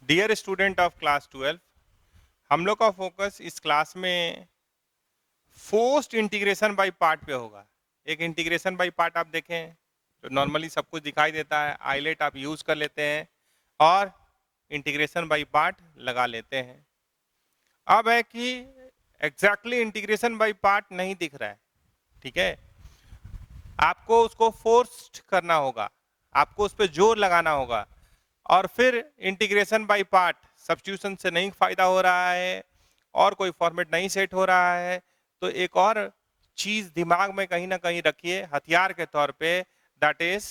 Dear student of class 12, हम लोग का फोकस इस क्लास में फोर्स्ड इंटीग्रेशन बाय पार्ट पे होगा। एक इंटीग्रेशन बाय पार्ट आप देखें तो नॉर्मली सब कुछ दिखाई देता है, आईलेट आप यूज कर लेते हैं और इंटीग्रेशन बाय पार्ट लगा लेते हैं। अब है कि एग्जैक्टली इंटीग्रेशन बाय पार्ट नहीं दिख रहा है, ठीक है, आपको उसको फोर्स्ड करना होगा, आपको उस पर जोर लगाना होगा और फिर इंटीग्रेशन बाय पार्ट सब्स्टिट्यूशन से नहीं फायदा हो रहा है और कोई फॉर्मेट नहीं सेट हो रहा है, तो एक और चीज दिमाग में कहीं ना कहीं रखिए हथियार के तौर पे, that is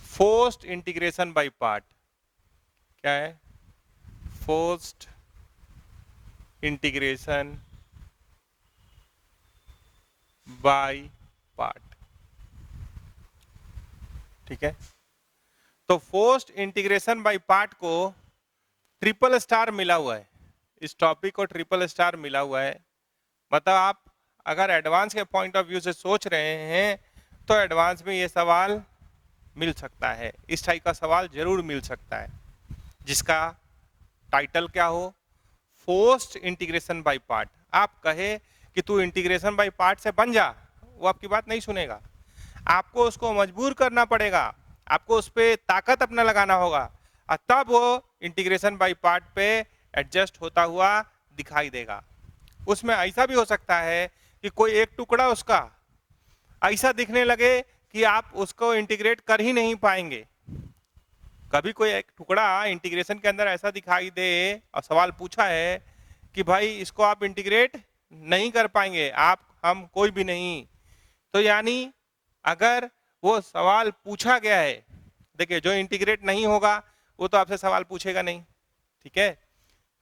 forced integration by part. क्या है? फोर्स्ड इंटीग्रेशन बाय पार्ट, ठीक है। तो फोर्स्ड इंटीग्रेशन बाय पार्ट को ट्रिपल स्टार मिला हुआ है, इस टॉपिक को ट्रिपल स्टार मिला हुआ है। मतलब आप अगर एडवांस के पॉइंट ऑफ व्यू से सोच रहे हैं तो एडवांस में ये सवाल मिल सकता है, इस टाइप का सवाल जरूर मिल सकता है, जिसका टाइटल क्या हो, फोर्स्ड इंटीग्रेशन बाय पार्ट। आप कहे कि तू इंटीग्रेशन बाय पार्ट से बन जा, वो आपकी बात नहीं सुनेगा, आपको उसको मजबूर करना पड़ेगा, आपको उस पर ताकत अपना लगाना होगा और तब वो इंटीग्रेशन बाय पार्ट पे एडजस्ट होता हुआ दिखाई देगा। उसमें ऐसा भी हो सकता है कि कोई एक टुकड़ा उसका ऐसा दिखने लगे कि आप उसको इंटीग्रेट कर ही नहीं पाएंगे। कभी कोई एक टुकड़ा इंटीग्रेशन के अंदर ऐसा दिखाई दे और सवाल पूछा है कि भाई इसको आप इंटीग्रेट नहीं कर पाएंगे, आप हम कोई भी नहीं, तो यानी अगर वो सवाल पूछा गया है, देखिए जो इंटीग्रेट नहीं होगा वो तो आपसे सवाल पूछेगा नहीं, ठीक है।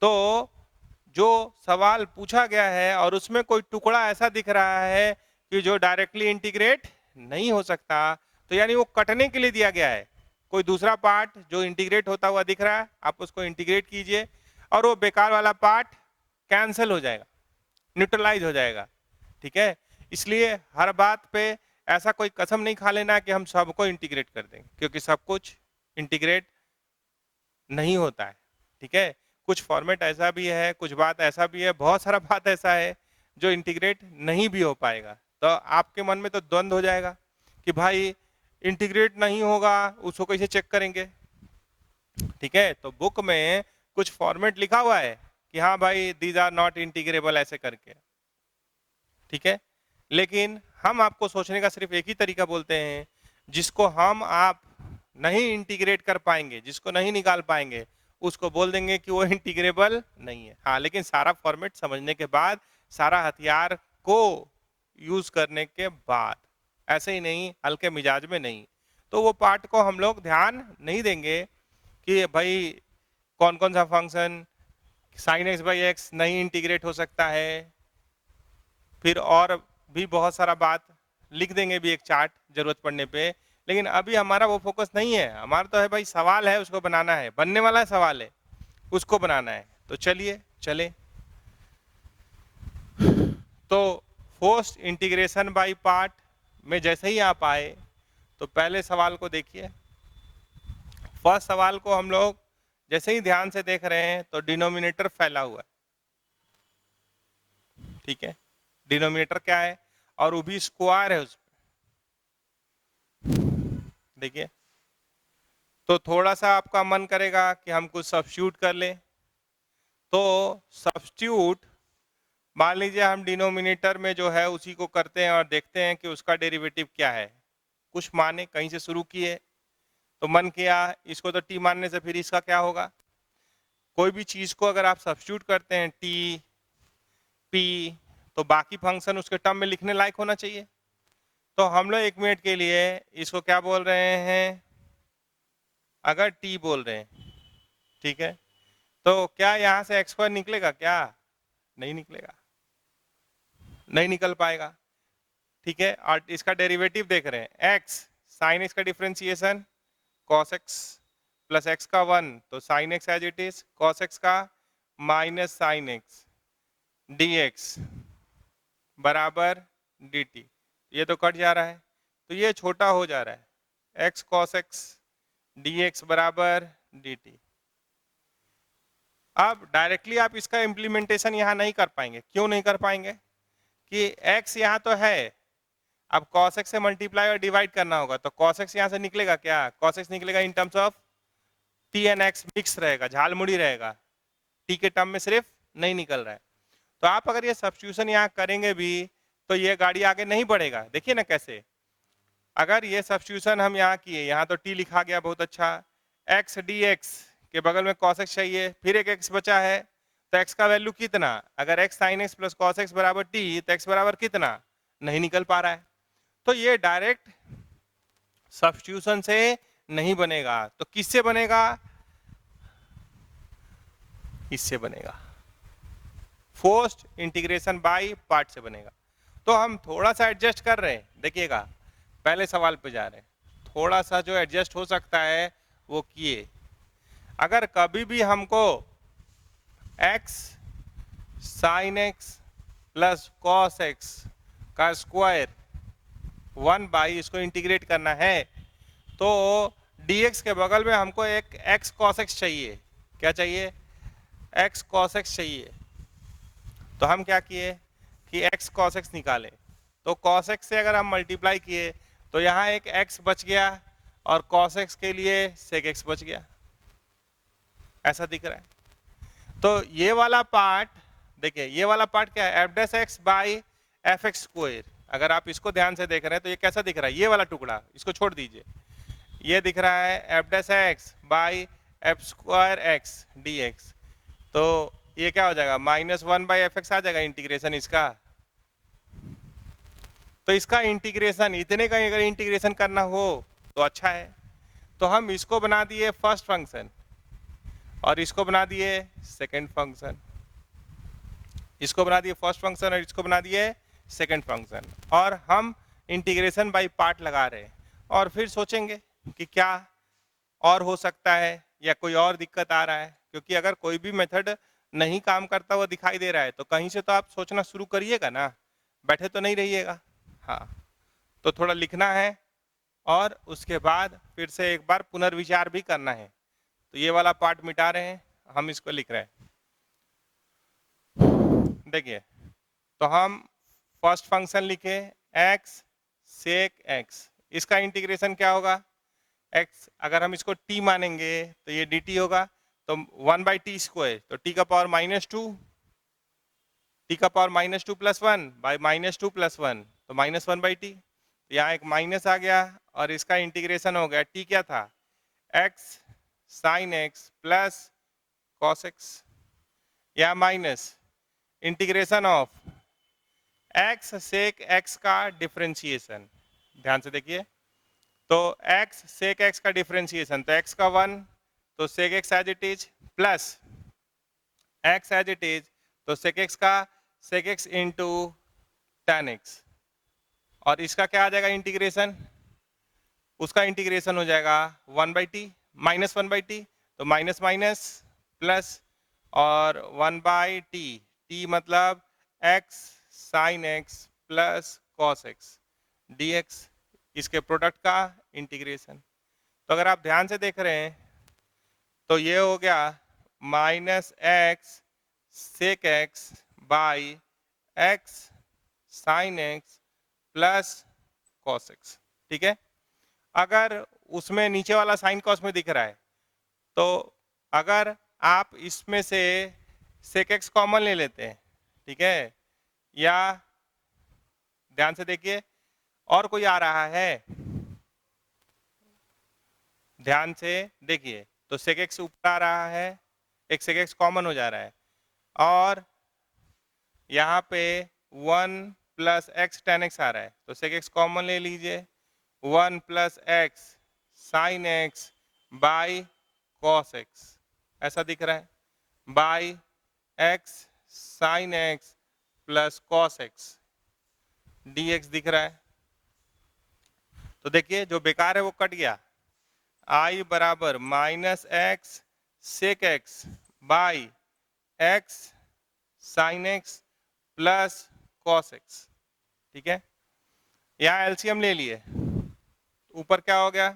तो जो सवाल पूछा गया है और उसमें कोई टुकड़ा ऐसा दिख रहा है कि जो डायरेक्टली इंटीग्रेट नहीं हो सकता, तो यानी वो कटने के लिए दिया गया है। कोई दूसरा पार्ट जो इंटीग्रेट होता हुआ दिख रहा है, आप उसको इंटीग्रेट कीजिए और वो बेकार वाला पार्ट कैंसिल हो जाएगा, न्यूट्रलाइज हो जाएगा, ठीक है। इसलिए हर बात पे ऐसा कोई कसम नहीं खा लेना कि हम सबको इंटीग्रेट कर देंगे, क्योंकि सब कुछ इंटीग्रेट नहीं होता है, ठीक है। कुछ फॉर्मेट ऐसा भी है, कुछ बात ऐसा भी है, बहुत सारा बात ऐसा है जो इंटीग्रेट नहीं भी हो पाएगा। तो आपके मन में तो द्वंद्व हो जाएगा कि भाई इंटीग्रेट नहीं होगा, उसको कैसे चेक करेंगे, ठीक है। तो बुक में कुछ फॉर्मेट लिखा हुआ है कि हाँ भाई दीज आर नॉट इंटीग्रेबल ऐसे करके, ठीक है। लेकिन हम आपको सोचने का सिर्फ एक ही तरीका बोलते हैं, जिसको हम आप नहीं इंटीग्रेट कर पाएंगे, जिसको नहीं निकाल पाएंगे, उसको बोल देंगे कि वो इंटीग्रेबल नहीं है। हाँ, लेकिन सारा फॉर्मेट समझने के बाद, सारा हथियार को यूज करने के बाद, ऐसे ही नहीं हल्के मिजाज में नहीं। तो वो पार्ट को हम लोग ध्यान नहीं देंगे कि भाई कौन कौन सा function sine x by x नहीं इंटीग्रेट हो सकता है, फिर और भी बहुत सारा बात लिख देंगे भी एक चार्ट जरूरत पड़ने पे। लेकिन अभी हमारा वो फोकस नहीं है, हमारा तो है भाई सवाल है, उसको बनाना है, बनने वाला सवाल है, उसको बनाना है। तो चलिए चले। तो फोर्स्ड इंटीग्रेशन बाय पार्ट में जैसे ही आप आए तो पहले सवाल को देखिए। फर्स्ट सवाल को हम लोग जैसे ही ध्यान से देख रहे हैं तो डिनोमिनेटर फैला हुआ है, ठीक है। डिनोमिनेटर क्या है? और वो भी स्क्वायर है उस पर, देखिए। तो थोड़ा सा आपका मन करेगा कि हम कुछ सब्स्टिट्यूट कर लें, तो सब्स्टिट्यूट मान लीजिए हम डिनोमिनेटर में जो है उसी को करते हैं और देखते हैं कि उसका डेरिवेटिव क्या है। कुछ माने कहीं से शुरू किए तो मन किया इसको तो टी मानने से फिर इसका क्या होगा। कोई भी चीज को अगर आप सब्स्टिट्यूट करते हैं टी पी, तो बाकी फंक्शन उसके टर्म में लिखने लायक होना चाहिए। तो हम लोग 1 मिनट के लिए इसको क्या बोल रहे हैं, अगर टी बोल रहे हैं, ठीक है, तो क्या यहाँ से एक्स स्क्वायर निकलेगा? क्या नहीं निकलेगा, नहीं निकल पाएगा, ठीक है। और इसका डेरिवेटिव देख रहे हैं एक्स, साइन एक्स का differentiation cos x plus x का 1, तो sine x as it is, cos x का minus sine x d x बराबर डी टी। ये तो कट जा रहा है, तो ये छोटा हो जा रहा है, x cos x d x बराबर dt। अब डायरेक्टली आप इसका इम्प्लीमेंटेशन यहाँ नहीं कर पाएंगे। क्यों नहीं कर पाएंगे? कि x यहाँ तो है, अब cos x से मल्टीप्लाई और डिवाइड करना होगा, तो cos x यहाँ से निकलेगा क्या? cos x निकलेगा in terms of t and x mix रहेगा, झालमुड़ी रहेगा, t के टर्म में सिर्फ नहीं निकल रहा है। तो आप अगर ये सब्स्टिट्यूशन यहाँ करेंगे भी तो ये गाड़ी आगे नहीं बढ़ेगा। देखिए ना कैसे, अगर ये सब्स्टिट्यूशन हम यहाँ किए, यहाँ तो t लिखा गया, बहुत अच्छा, x dx के बगल में cos x चाहिए, फिर एक x बचा है, तो x का वैल्यू कितना? अगर x sin x plus cos x बराबर t, तो x बराबर कितना? नहीं निकल पा रहा है। तो ये डायरेक्ट सब्स्टिट्यूशन से नहीं बनेगा, तो किससे बनेगा? इससे बनेगा, फोर्स्ड इंटीग्रेशन बाय पार्ट से बनेगा। तो हम थोड़ा सा एडजस्ट कर रहे हैं, देखिएगा पहले सवाल पे जा रहे हैं, थोड़ा सा जो एडजस्ट हो सकता है वो किए। अगर कभी भी हमको x sin x plus cos x का स्क्वायर 1 बाई इसको इंटीग्रेट करना है, तो dx के बगल में हमको एक x cos x चाहिए। क्या चाहिए? x cos x चाहिए। तो हम क्या किए कि x cos x निकाले, तो cos x से अगर हम मल्टीप्लाई किए तो यहाँ एक x बच गया और cos x के लिए sec x बच गया, ऐसा दिख रहा है। तो ये वाला पार्ट देखिए, ये वाला पार्ट क्या है? F dash x by f x square. अगर आप इसको ध्यान से देख रहे हैं तो ये कैसा दिख रहा है? ये वाला टुकड़ा इसको छोड़ दीजिए, ये दिख रहा है F dash x by F square x d x. तो ये क्या हो जाएगा? -1 बाई एफ एक्स आ जाएगा इंटीग्रेशन इसका। तो इसका इंटीग्रेशन इतने का अगर इंटीग्रेशन करना हो तो अच्छा है। तो हम इसको बना दिए फर्स्ट फंक्शन और इसको बना दिए सेकंड फंक्शन, इसको बना दिए फर्स्ट फंक्शन और इसको बना दिए सेकंड फंक्शन, और हम इंटीग्रेशन बाय पार्ट लगा रहे हैं। और फिर सोचेंगे कि क्या और हो सकता है या कोई और दिक्कत आ रहा है, क्योंकि अगर कोई भी मेथड नहीं काम करता हुआ दिखाई दे रहा है तो कहीं से तो आप सोचना शुरू करिएगा ना, बैठे तो नहीं रहिएगा। हाँ, तो थोड़ा लिखना है और उसके बाद फिर से एक बार पुनर्विचार भी करना है। तो ये वाला पार्ट मिटा रहे हैं, हम इसको लिख रहे हैं। देखिए, तो हम फर्स्ट फंक्शन लिखे x sec x, इसका इंटीग्रेशन क्या होगा? x अगर हम इसको t मानेंगे तो ये dt होगा, तो 1 बाई टी स्क्वायर, तो t का पावर -2, t का पावर -2 प्लस 1 बाई -2 प्लस 1, तो -1 बाई टी। यहाँ एक माइनस आ गया और इसका इंटीग्रेशन हो गया, t क्या था? x sin x plus cos x, या minus integration of x sec x का डिफरेंशिएशन। ध्यान से देखिए, तो x sec x का डिफरेंशिएशन, तो x का 1, तो sec x as it is, plus x as it is, तो sec x का sec x into tan x, और इसका क्या आ जाएगा इंटीग्रेशन? उसका इंटीग्रेशन हो जाएगा 1 बाई टी, -1 बाई टी, तो माइनस माइनस प्लस और 1 बाई टी, टी मतलब x sin x plus cos x dx, इसके प्रोडक्ट का इंटीग्रेशन। तो अगर आप ध्यान से देख रहे हैं तो ये हो गया -x sec x by x sin x plus cos x। ठीक है, अगर उसमें नीचे वाला साइन कॉस में दिख रहा है तो अगर आप इसमें से sec x कॉमन ले लेते हैं, ठीक है, या ध्यान से देखिए और कोई आ रहा है, ध्यान से देखिए, तो sec x ऊपर आ रहा है, एक sec x कॉमन हो जा रहा है, और यहाँ पे 1 प्लस एक्स tan x आ रहा है, तो sec x कॉमन ले लीजिए, 1 plus x sine x by cos x, ऐसा दिख रहा है, by x sign x plus cos x dx दिख रहा है। तो देखिए जो बेकार है वो कट गया, i बराबर -x sec x by x sine x plus cos x। ठीक है, यहाँ एलसीएम ले लिए, ऊपर क्या हो गया?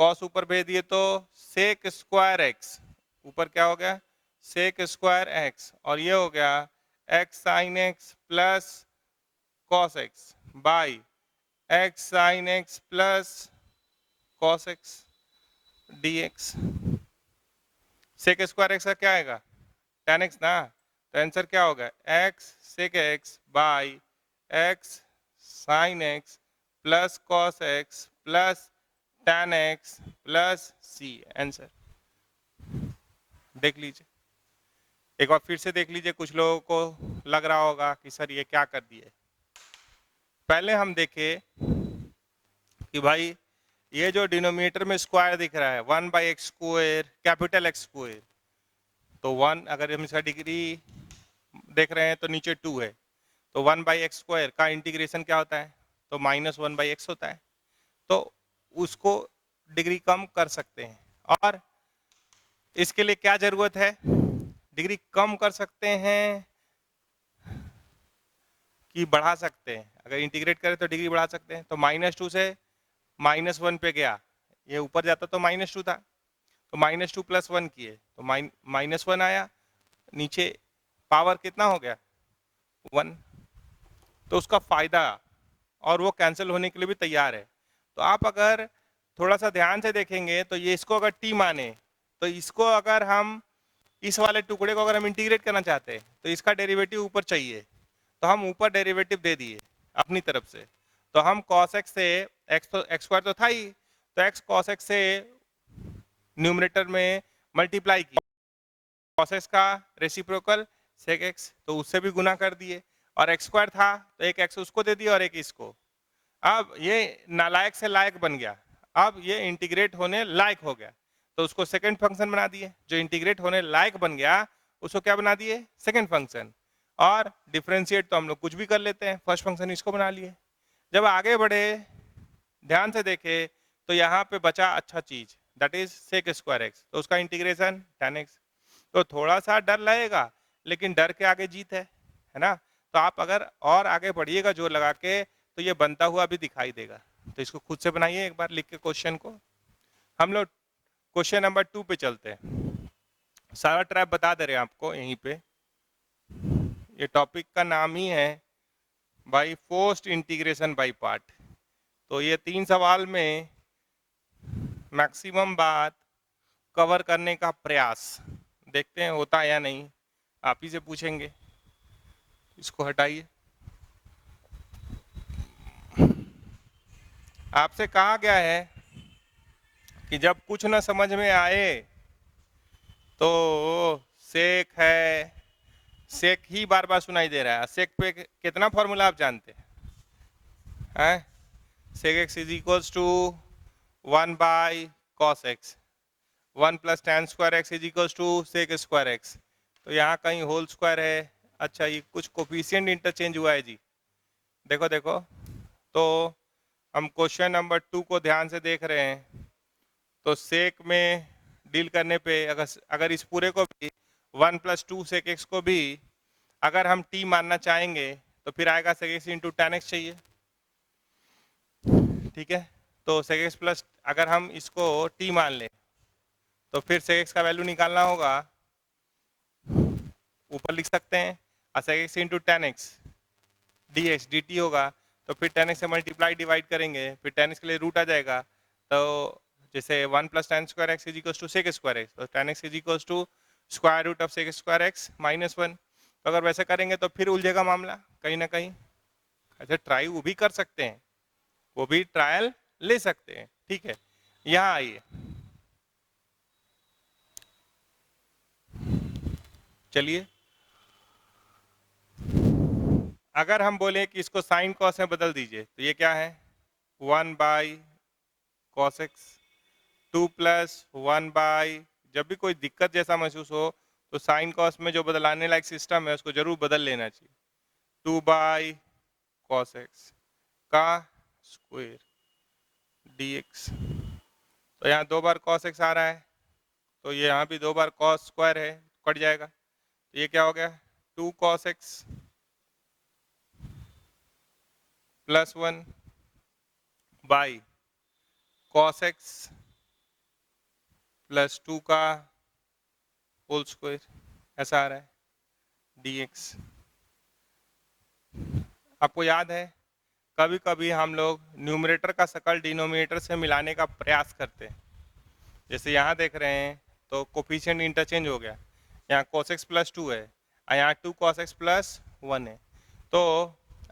कॉस ऊपर भेज दिए तो सेक स्क्वायर एक्स, ऊपर क्या हो गया सेक स्क्वायर एक्स, और ये हो गया x sine x plus cos x by x sine x plus cos x d x. Sec square x का क्या आएगा tan एक्स ना, तो आंसर क्या होगा x sec x by x sine x plus cos x plus tan x plus C. Answer देख लीजिए, एक बार फिर से देख लीजिए, कुछ लोगों को लग रहा होगा कि सर ये क्या कर दिए। पहले हम देखें कि भाई ये जो डिनोमिनेटर में स्क्वायर दिख रहा है 1/x square capital x square, तो 1 अगर हम इसका डिग्री देख रहे हैं तो नीचे 2 है, तो 1/x स्क्वायर का इंटीग्रेशन क्या होता है, तो -1/x होता है, तो उसको डिग्री कम कर सकते हैं। और इसके लिए क्या जरूरत है, डिग्री कम कर सकते हैं कि बढ़ा सकते हैं, अगर इंटीग्रेट करें तो डिग्री बढ़ा सकते हैं। तो -2 से -1 पे गया, ये ऊपर जाता तो -2 था, तो -2 + 1 किए तो -1 आया, नीचे पावर कितना हो गया 1, तो उसका फायदा, और वो कैंसिल होने के लिए भी तैयार है। तो आप अगर थोड़ा सा ध्यान से देखेंगे तो ये इसको अगर टी माने, तो इसको अगर हम इस वाले टुकड़े को अगर हम इंटीग्रेट करना चाहते हैं तो इसका डेरिवेटिव ऊपर चाहिए, तो हम ऊपर डेरिवेटिव दे दिए अपनी तरफ से, तो हम cos x से एक्स स्क्वायर तो था ही, तो x cos x से न्यूमरेटर में मल्टीप्लाई किया, cos x का रेसिप्रोकल sec x, तो उससे भी गुना कर दिए, और एक्स स्क्वायर था तो एक x उसको दे दिया और एक इसको। अब ये नालायक से लायक बन गया, अब ये इंटीग्रेट होने लायक हो गया, तो उसको सेकंड फंक्शन बना दिए, जो इंटीग्रेट होने लायक बन गया उसको क्या बना दिए सेकंड फंक्शन। और डिफरेंशिएट तो हम लोग कुछ भी कर लेते हैं, फर्स्ट फंक्शन इसको बना लिए। जब आगे बढ़े ध्यान से देखे तो यहाँ पे बचा अच्छा चीज, that is sec square x, तो उसका इंटीग्रेशन tan एक्स। तो थोड़ा सा डर लगेगा, लेकिन डर के आगे जीत है ना। तो आप अगर और आगे बढ़िएगा जोर लगा के तो ये बनता हुआ भी दिखाई देगा। तो इसको खुद से बनाइए एक बार लिख के क्वेश्चन को। हम लोग क्वेश्चन नंबर 2 पे चलते हैं। सारा ट्रैप बता दे रहे हैं आपको यहीं पे, ये टॉपिक का नाम ही है by forced integration by part. तो ये 3 सवाल में मैक्सिमम बात कवर करने का प्रयास, देखते हैं होता है या नहीं, आप ही से पूछेंगे। इसको हटाइए, आपसे कहा गया है कि जब कुछ न समझ में आए तो सेक है, सेक ही बार बार सुनाई दे रहा है। सेक पे कितना फॉर्मूला आप जानते हैं, sec x is equals to 1/cos x, 1 + tan square x is equals to sec square x. तो यहाँ कहीं होल स्क्वायर है, अच्छा ये कुछ कोफिशिएंट इंटरचेंज हुआ है जी, देखो देखो। तो हम क्वेश्चन नंबर 2 को ध्यान से देख रहे हैं, तो सेक में डील करने पे अगर इस पूरे को भी 1 + 2 सेक एक्स को भी अगर हम टी मानना चाहेंगे तो फिर आएगा sec x into tan x चाहिए, ठीक है। तो सेक एक्स प्लस अगर हम इसको टी मान लें तो फिर सेक एक्स का वैल्यू निकालना होगा, ऊपर लिख सकते हैं sec x into tan x d x d t होगा, तो फिर tan एक्स से मल्टीप्लाई डिवाइड करेंगे, फिर tan एक्स के लिए रूट आ जाएगा, तो जैसे 1 + tan square x is equals to sec square x, तो tan x is equals to square root of sec square x -1। तो अगर वैसे करेंगे तो फिर उलझेगा मामला कहीं ना कहीं। ऐसे ट्राई वो भी कर सकते हैं, वो भी ट्रायल ले सकते हैं, ठीक है। यहाँ आइए, चलिए अगर हम बोले कि इसको साइन कॉस में बदल दीजिए तो ये क्या है 1/cos x, 2 + 1/, जब भी कोई दिक्कत जैसा महसूस हो तो साइन कॉस में जो बदलाने लायक सिस्टम है उसको जरूर बदल लेना चाहिए। 2/cos x का स्क्वायर dx, तो यहाँ 2 बार cos x आ रहा है, तो ये यहाँ भी 2 बार cos स्क्वायर है, कट जाएगा, तो ये क्या हो गया 2cos x +1 by cos x plus 2 का होल स्क्वायर, ऐसा आ रहा है dx। आपको याद है कभी कभी हम लोग न्यूमरेटर का शकल डिनोमिनेटर से मिलाने का प्रयास करते हैं। जैसे यहाँ देख रहे हैं तो कोफिशिएंट इंटरचेंज हो गया, यहाँ cos x प्लस 2 है और यहाँ 2 cos x प्लस 1 है। तो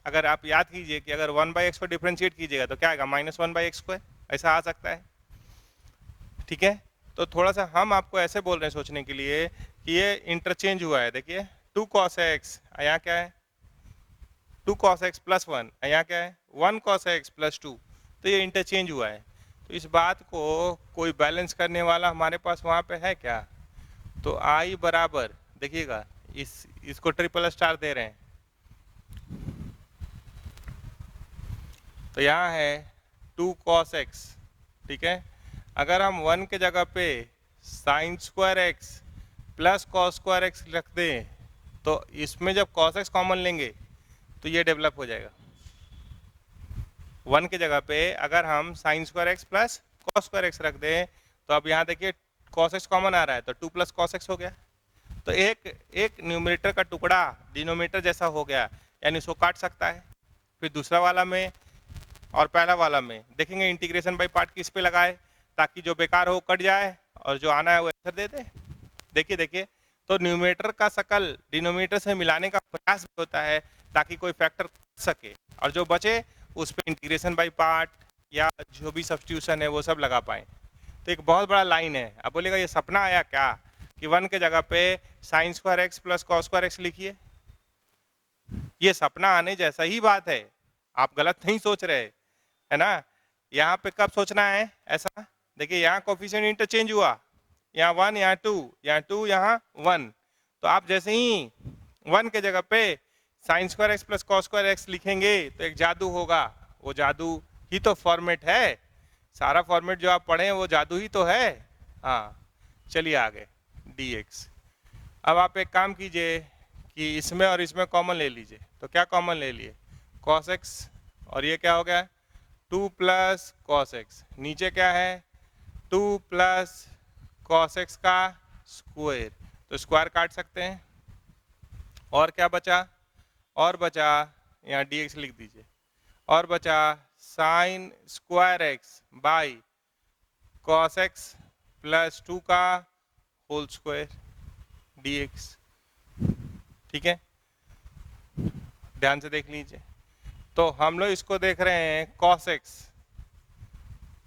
अगर आप याद कीजिए कि अगर 1/x को डिफ्रेंशिएट कीजिएगा तो क्या आएगा, -1/x स्क्वायर, ऐसा आ सकता है। ठीक है, तो थोड़ा सा हम आपको ऐसे बोल रहे हैं सोचने के लिए कि ये इंटरचेंज हुआ है। देखिए 2 cos x, यहाँ क्या है 2 cos x प्लस 1, यहाँ क्या है 1 cos x प्लस 2, तो ये इंटरचेंज हुआ है। तो इस बात को कोई बैलेंस करने वाला हमारे पास वहाँ पे है क्या? तो I बराबर, देखिएगा इसको ट्रिपल स्टार दे रहे हैं, तो यहाँ है 2 cos x। ठीक है, अगर हम 1 के जगह पे sine square x plus cos square x रख दें तो इसमें जब cos x कॉमन लेंगे तो ये डेवलप हो जाएगा। 1 के जगह पे अगर हम sign square x plus cos square x रख दें तो अब यहाँ देखिए cos x कॉमन आ रहा है तो 2 प्लस cos x हो गया। तो एक न्यूमरेटर का टुकड़ा डिनोमिनेटर जैसा हो गया, यानी इसको काट सकता है। फिर दूसरा वाला में और पहला वाला में देखेंगे इंटीग्रेशन बाय पार्ट किस पे लगाए ताकि जो बेकार हो कट जाए और जो आना है वो आंसर दे दे। देखिए देखिए, तो न्यूमरेटर का शकल डिनोमिनेटर से मिलाने का प्रयास होता है ताकि कोई फैक्टर सके और जो बचे उस पर इंटीग्रेशन बाय पार्ट या जो भी सब्स्टिट्यूशन है वो सब लगा पाए। तो एक बहुत बड़ा लाइन है। अब बोलेगा ये सपना आया क्या कि 1 के जगह पे sign square x plus cos square x लिखिए, ये सपना आने जैसा ही बात है, आप गलत नहीं सोच रहे है ना। यहाँ पे कब सोचना है ऐसा, देखिए यहाँ कोफिशिएंट इंटरचेंज हुआ, यहाँ 1 यहाँ 2 यहाँ 2 यहाँ 1, तो आप जैसे ही 1 के जगह पे sign square x plus cos square x लिखेंगे तो एक जादू होगा। वो जादू ही तो फॉर्मेट है, सारा फॉर्मेट जो आप पढ़े हैं वो जादू ही तो है। हाँ चलिए आगे dx। अब आप एक काम कीजिए कि इसमें और इसमें कॉमन ले लीजिए, तो क्या कॉमन ले लिए cos x और ये क्या हो गया 2 प्लस कॉस एक्स, नीचे क्या है 2 प्लस cos x का स्क्वायर, तो स्क्वायर काट सकते हैं। और क्या बचा, और बचा यहाँ dx लिख दीजिए, और बचा sign square x by cos x plus 2 का होल स्क्वायर dx। ठीक है, ध्यान से देख लीजिए, तो हम लोग इसको देख रहे हैं cos x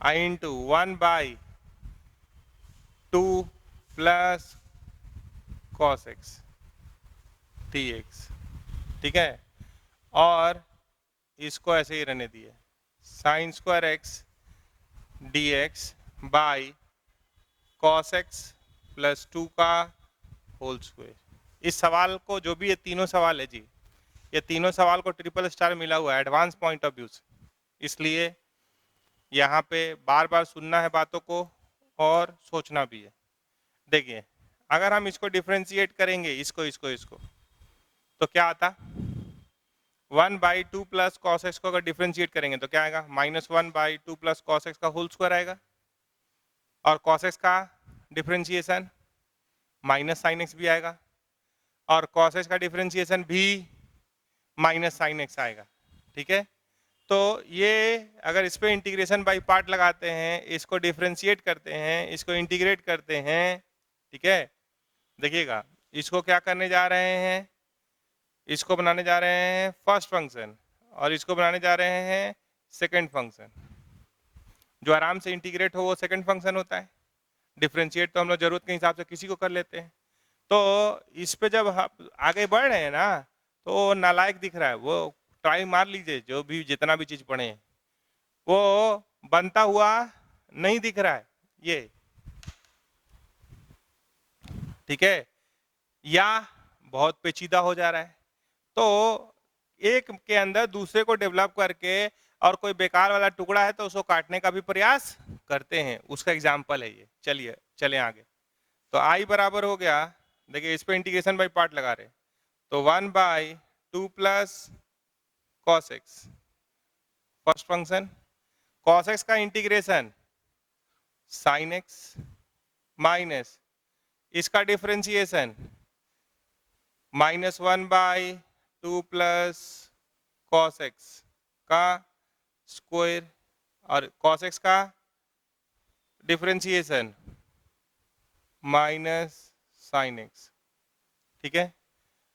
I into 1 by 2 plus cos x dx। ठीक है, और इसको ऐसे ही रहने दिए sign square x dx by cos x plus 2 का होल स्क्वायर। इस सवाल को जो भी ये तीनों सवाल है जी, ये तीनों सवाल को ट्रिपल स्टार मिला हुआ है एडवांस पॉइंट ऑफ व्यू से, इसलिए यहाँ पे बार बार सुनना है बातों को और सोचना भी है। देखिए अगर हम इसको डिफ्रेंशिएट करेंगे इसको इसको इसको तो क्या आता 1 बाई 2 प्लस कॉस एक्स को अगर डिफ्रेंशिएट करेंगे तो क्या आएगा -1 बाई 2 प्लस कॉस एक्स का होल स्क्वायर आएगा, और कॉस एक्स का डिफ्रेंशिएशन माइनस साइन एक्स भी आएगा, और कॉस एक्स का डिफ्रेंशिएशन भी माइनस साइन एक्स आएगा। ठीक है, तो ये अगर इस पर इंटीग्रेशन बाय पार्ट लगाते हैं, इसको डिफ्रेंशिएट करते हैं, इसको इंटीग्रेट करते हैं, ठीक है, देखिएगा इसको क्या करने जा रहे हैं, इसको बनाने जा रहे हैं फर्स्ट फंक्शन और इसको बनाने जा रहे हैं सेकंड फंक्शन। जो आराम से इंटीग्रेट हो वो सेकंड फंक्शन होता है, डिफ्रेंशिएट तो हम लोग जरूरत के हिसाब से किसी को कर लेते हैं। तो इस पे जब हम आगे बढ़ रहे हैं ना तो नालायक दिख रहा है, वो ट्राई मार लीजिए, जो भी जितना भी चीज पढ़े वो बनता हुआ नहीं दिख रहा है ये। ठीक है, या बहुत पेचीदा हो जा रहा है, तो एक के अंदर दूसरे को डेवलप करके और कोई बेकार वाला टुकड़ा है तो उसको काटने का भी प्रयास करते हैं, उसका एग्जाम्पल है ये। चलिए चले आगे, तो आई बराबर हो गया, देखिए इस पे इंटीग्रेशन बाय पार्ट लगा रहे, तो 1 by 2 plus cos x first function, cos x का इंटीग्रेशन साइन एक्स माइनस इसका डिफरेंशिएशन -1/2 प्लस कॉस एक्स का स्क्वायर और कॉस एक्स का डिफरेंशिएशन माइनस साइन एक्स, ठीक है,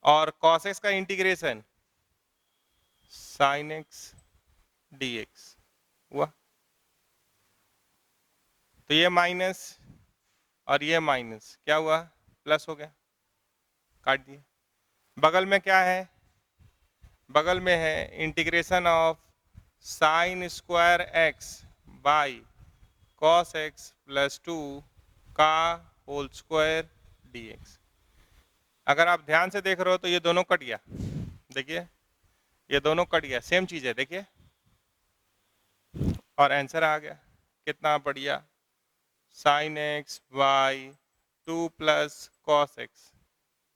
और कॉस एक्स का integration sign x d x हुआ। तो ये माइनस और ये माइनस क्या हुआ, प्लस हो गया, काट दिए। बगल में क्या है, बगल में है integration of sine square x by cos x plus 2 का होल स्क्वायर डी एक्स। अगर आप ध्यान से देख रहे हो तो ये दोनों कट गया, देखिए ये दोनों कट गया, सेम चीज है, देखिए, और आंसर आ गया कितना बढ़िया, sine x by 2 plus cos x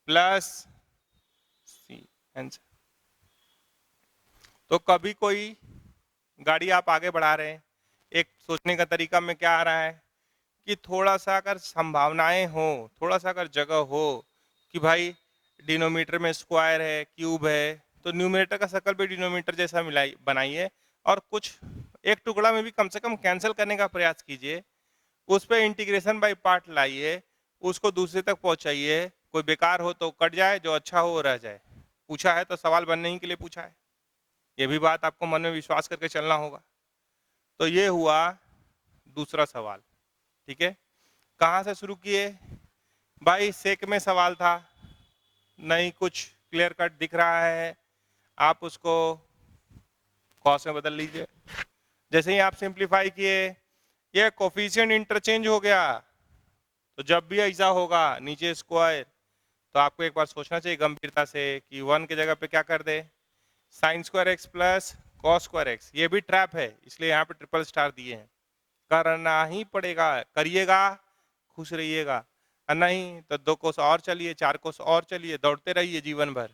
plus C, answer. तो कभी कोई गाड़ी आप आगे बढ़ा रहे हैं, एक सोचने का तरीका में क्या आ रहा है कि थोड़ा सा अगर संभावनाएं हो, थोड़ा सा अगर जगह हो कि भाई डिनोमीटर में स्क्वायर है, क्यूब है, तो न्यूमरेटर का सर्कल भी डिनोमीटर जैसा मिलाई बनाइए और कुछ एक टुकड़ा में भी कम से कम कैंसिल करने का प्रयास कीजिए, उस पर इंटीग्रेशन बाय पार्ट लाइए, उसको दूसरे तक पहुंचाइए, कोई बेकार हो तो कट जाए, जो अच्छा हो वो रह जाए। पूछा है तो सवाल बनने ही के लिए पूछा है, ये भी बात आपको मन में विश्वास करके चलना होगा। तो ये हुआ दूसरा सवाल, ठीक है। कहाँ से शुरू किए भाई, सेक में सवाल था, नहीं कुछ क्लियर कट दिख रहा है, आप उसको कॉस में बदल लीजिए। जैसे ही आप सिंप्लीफाई किए, ये कोफिशिएंट इंटरचेंज हो गया, तो जब भी ऐसा होगा नीचे स्क्वायर, तो आपको एक बार सोचना चाहिए गंभीरता से कि 1 की जगह पे क्या कर दे, sine square x plus cos square x. ये भी ट्रैप है, इसलिए यहाँ पे ट्रिपल स्टार दिए हैं, करना ही पड़ेगा, करिएगा खुश रहिएगा, और नहीं तो 2 कोस और चलिए, 4 कोस और चलिए, दौड़ते रहिए जीवन भर।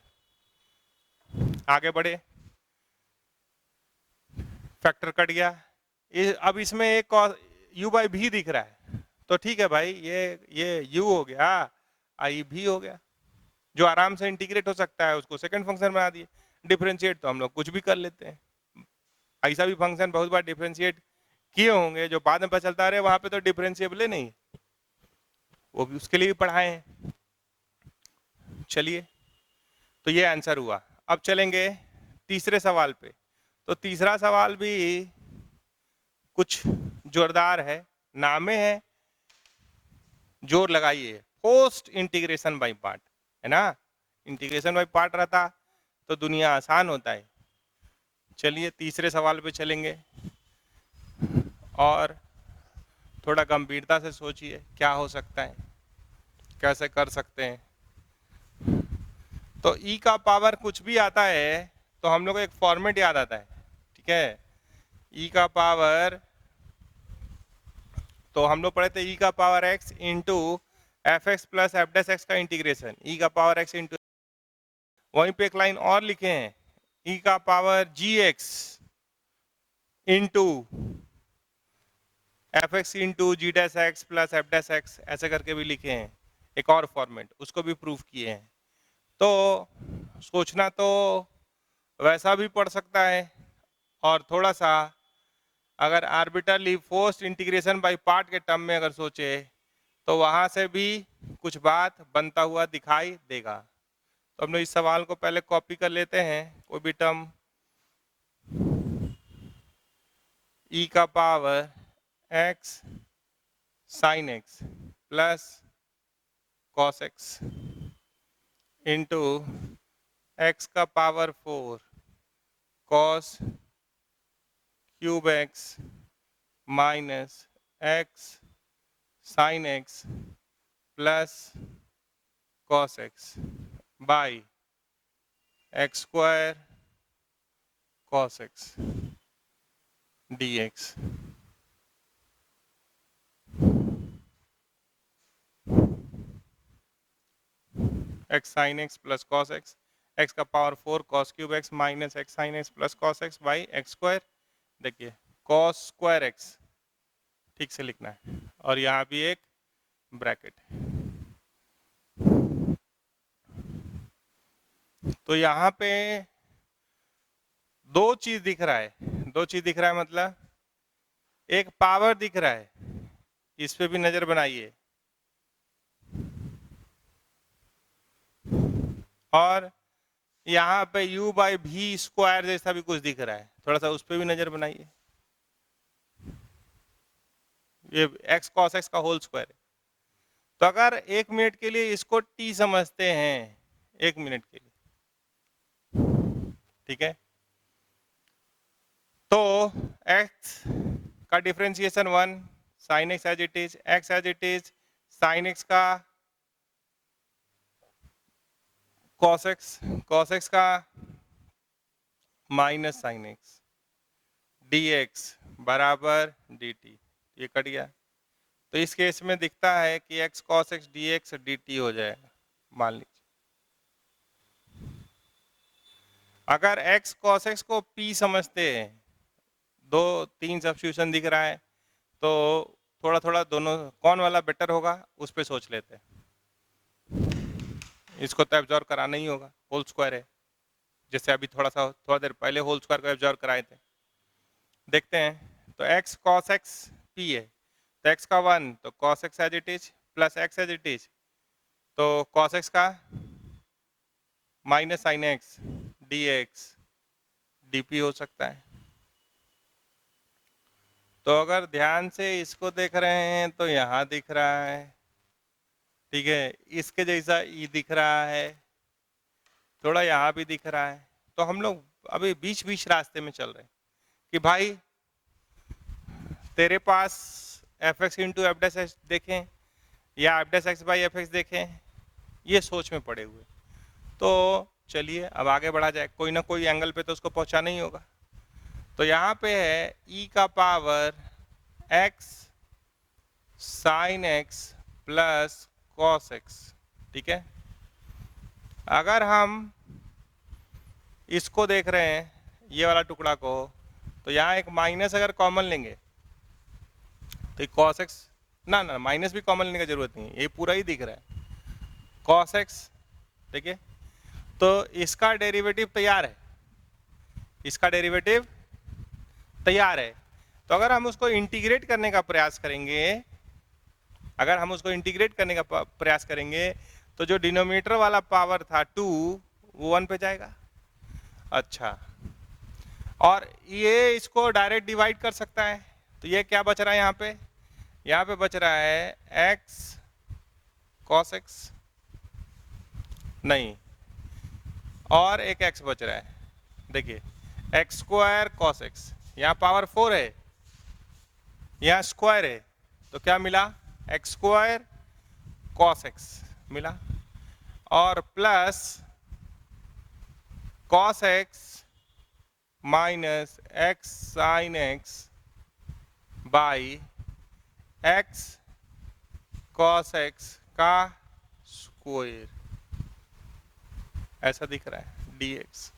आगे बढ़े, फैक्टर कट गया, अब इसमें एक u बाई भी दिख रहा है, तो ठीक है भाई, ये u हो गया, आई भी हो गया, जो आराम से इंटीग्रेट हो सकता है उसको सेकंड फंक्शन बना दिए। डिफरेंशिएट तो हम लोग कुछ भी कर लेते हैं, ऐसा भी फंक्शन बहुत बार डिफरेंशिएट किए होंगे जो बाद में पता चलता रहे वहां पे तो डिफरेंशिएबल नहीं, वो भी उसके लिए भी पढ़ाए हैं। चलिए, तो ये आंसर हुआ। अब चलेंगे तीसरे सवाल पे। तो तीसरा सवाल भी कुछ जोरदार है, नामे है, जोर लगाइए, पोस्ट इंटीग्रेशन बाय पार्ट, है ना, इंटीग्रेशन बाय पार्ट रहता तो दुनिया आसान होता है। चलिए तीसरे सवाल पे चलेंगे और थोड़ा गंभीरता से सोचिए क्या हो सकता है, कैसे कर सकते हैं। तो ई का पावर कुछ भी आता है तो हम लोग को एक फॉर्मेट याद आता है, ठीक है, ई का पावर, तो हम लोग पढ़े थे ई का power x into f x plus f dash x का इंटीग्रेशन, ई का पावर एक्स इंटू, वहीं पे एक लाइन और लिखे हैं, ई का power g x into f x into g dash x plus f dash x, ऐसे करके भी लिखे हैं, एक और फॉर्मेट, उसको भी प्रूफ किए हैं। तो सोचना तो वैसा भी पढ़ सकता है, और थोड़ा सा अगर आर्बिटरली फोर्स्ड इंटीग्रेशन बाय पार्ट के टर्म में अगर सोचे तो वहां से भी कुछ बात बनता हुआ दिखाई देगा। तो हम लोग इस सवाल को पहले कॉपी कर लेते हैं, कोई भी टर्म ई का power x sine x plus cos x into x का power 4 cos cube x minus x sine x plus cos x by x square cos x d x. X sine x plus cos x, x का power 4 cos cube x minus x sine x plus cos x by x square, देखिए cos square x ठीक से लिखना है, और यहाँ भी एक ब्रैकेट। तो यहाँ पे दो चीज दिख रहा है, दो चीज दिख रहा है मतलब एक पावर दिख रहा है, इस पे भी नजर बनाइए, और यहाँ पे u बाई भी स्क्वायर जैसा भी कुछ दिख रहा है, थोड़ा सा उस पे भी नजर बनाइए। ये x cos x का होल स्क्वायर है। तो अगर 1 मिनट के लिए इसको t समझते हैं, 1 मिनट के लिए, ठीक है, तो x का differentiation 1, sine x as it is, x as it is, sine x का cos x का माइनस साइन x, dx बराबर dt, ये कट गया। तो इस केस में दिखता है कि x cos x dx dt हो जाएगा, मान लीजिए। अगर x cos x को p समझते हैं, 2-3 सब्स्टिट्यूशन दिख रहा है, तो थोड़ा थोड़ा दोनों कौन वाला बेटर होगा उस पर सोच लेते हैं। इसको तो एब्जॉर्व कराना ही होगा, होल स्क्वायर है, जैसे अभी थोड़ा देर पहले होल स्क्वायर को एब्जॉर्व कराए थे। देखते हैं, तो x cos x p है, तो x का 1, तो cos x as it is plus x as it is, तो cos x का minus sine x dx dp हो सकता है। तो अगर ध्यान से इसको देख रहे हैं तो यहाँ दिख रहा है, ठीक है, इसके जैसा ई दिख रहा है, थोड़ा यहाँ भी दिख रहा है। तो हम लोग अभी बीच बीच रास्ते में चल रहे हैं कि भाई तेरे पास f x into f dash x देखें या f dash x by f x देखें, ये सोच में पड़े हुए। तो चलिए अब आगे बढ़ा जाए, कोई ना कोई एंगल पे तो उसको पहुंचाना ही होगा। तो यहाँ पे है ई का power x sine x plus cos x, ठीक है। अगर हम इसको देख रहे हैं, ये वाला टुकड़ा को, तो यहाँ एक माइनस अगर कॉमन लेंगे तो कॉस एक्स, ना ना माइनस भी कॉमन लेने की जरूरत नहीं है, ये पूरा ही दिख रहा है कॉस एक्स, ठीक है। तो इसका डेरिवेटिव तैयार है, इसका डेरिवेटिव तैयार है। तो अगर हम उसको इंटीग्रेट करने का प्रयास करेंगे, अगर हम उसको इंटीग्रेट करने का प्रयास करेंगे, तो जो डिनोमिनेटर वाला पावर था 2 वो 1 पे जाएगा। अच्छा, और ये इसको डायरेक्ट डिवाइड कर सकता है, तो ये क्या बच रहा है यहाँ पे, यहाँ पे बच रहा है x cos x, नहीं, और एक x बच रहा है, देखिए एक्स स्क्वायर cos x, यहाँ पावर 4 है, यहाँ स्क्वायर है, तो क्या मिला, एक्स स्क्वायर cos x मिला, और plus cos x minus x sine x by x cos x का स्क्वायर, ऐसा दिख रहा है dx।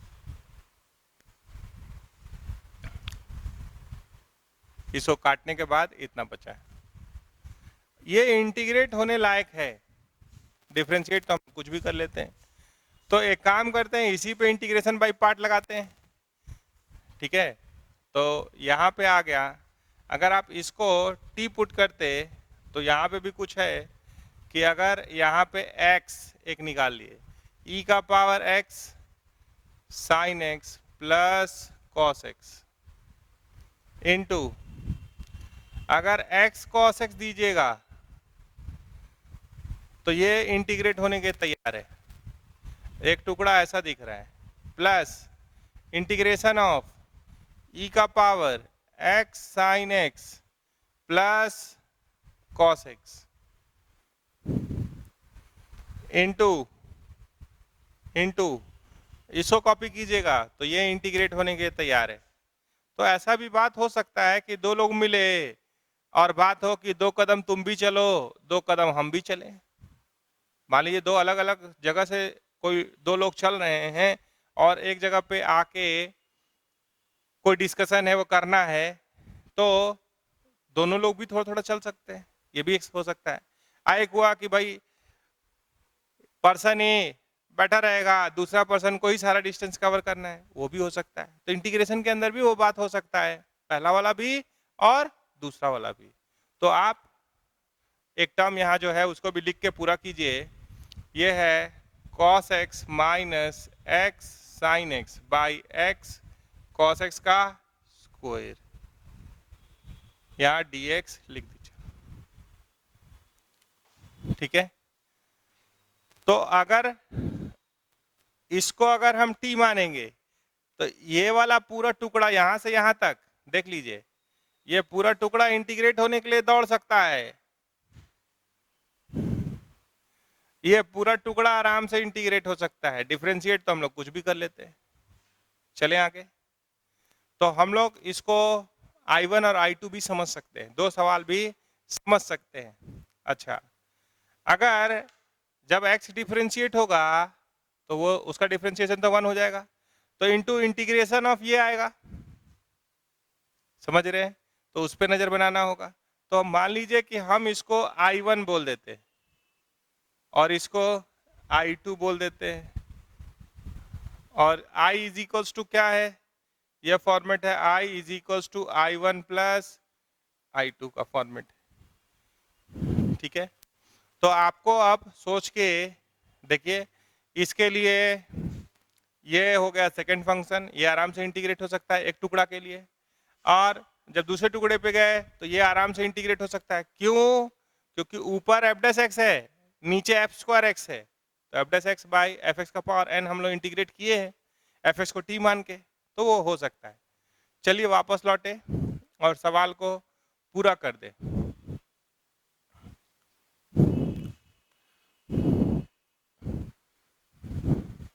इसको काटने के बाद इतना बचा है, ये इंटीग्रेट होने लायक है, डिफरेंशिएट तो हम कुछ भी कर लेते हैं। तो एक काम करते हैं, इसी पे इंटीग्रेशन बाय पार्ट लगाते हैं, ठीक है। तो यहाँ पे आ गया, अगर आप इसको t पुट करते तो यहाँ पे भी कुछ है कि अगर यहाँ पे x एक निकाल लिए, e का power x sine x plus cos x into, अगर x cos x दीजिएगा तो ये इंटीग्रेट होने के तैयार है, एक टुकड़ा ऐसा दिख रहा है, प्लस इंटीग्रेशन ऑफ e का power x sine x plus cos x into इसको कॉपी कीजिएगा तो ये इंटीग्रेट होने के तैयार है। तो ऐसा भी बात हो सकता है कि दो लोग मिले और बात हो कि 2 कदम तुम भी चलो 2 कदम हम भी चले। मान लीजिए दो अलग अलग जगह से कोई दो लोग चल रहे हैं और एक जगह पे आके कोई डिस्कशन है वो करना है, तो दोनों लोग भी थोड़ा थोड़ा चल सकते हैं, ये भी हो सकता है। एक हुआ कि भाई पर्सन ए बैठा रहेगा, दूसरा पर्सन को ही सारा डिस्टेंस कवर करना है, वो भी हो सकता है। तो इंटीग्रेशन के अंदर भी वो बात हो सकता है, पहला वाला भी और दूसरा वाला भी। तो आप एक टर्म यहाँ जो है उसको भी लिख के पूरा कीजिए। ये है cos x minus x sine x by x cos x का स्क्वायर, यहाँ dx लिख दीजिए, ठीक है। तो अगर इसको अगर हम t मानेंगे तो ये वाला पूरा टुकड़ा यहां से यहां तक देख लीजिए, ये पूरा टुकड़ा इंटीग्रेट होने के लिए दौड़ सकता है, ये पूरा टुकड़ा आराम से इंटीग्रेट हो सकता है। डिफरेंशिएट तो हम लोग कुछ भी कर लेते हैं। चले आगे। तो हम लोग इसको I1 और I2 भी समझ सकते हैं, दो सवाल भी समझ सकते हैं। अच्छा, अगर जब x डिफरेंशिएट होगा तो वो उसका डिफरेंशिएशन तो 1 हो जाएगा, तो इनटू इंटीग्रेशन ऑफ ये आएगा, समझ रहे हैं। तो उस पर नजर बनाना होगा। तो मान लीजिए कि हम इसको I1 बोल देते हैं और इसको I2 बोल देते हैं, और I इज इक्वल्स टू क्या है, यह फॉर्मेट है I is equals to I1 plus I2 का फॉर्मेट, ठीक है। तो आपको अब सोच के देखिए, इसके लिए ये हो गया सेकंड फंक्शन, ये आराम से इंटीग्रेट हो सकता है एक टुकड़ा के लिए, और जब दूसरे टुकड़े पे गए तो ये आराम से इंटीग्रेट हो सकता है। क्यों? क्योंकि ऊपर एफ डैश एक्स है, नीचे एफ स्क्वायर एक्स है, तो F dash x by f x का पावर एन हम लोग इंटीग्रेट किए हैं एफ एक्स को टी मान के, तो वो हो सकता है। चलिए वापस लौटे और सवाल को पूरा कर दे।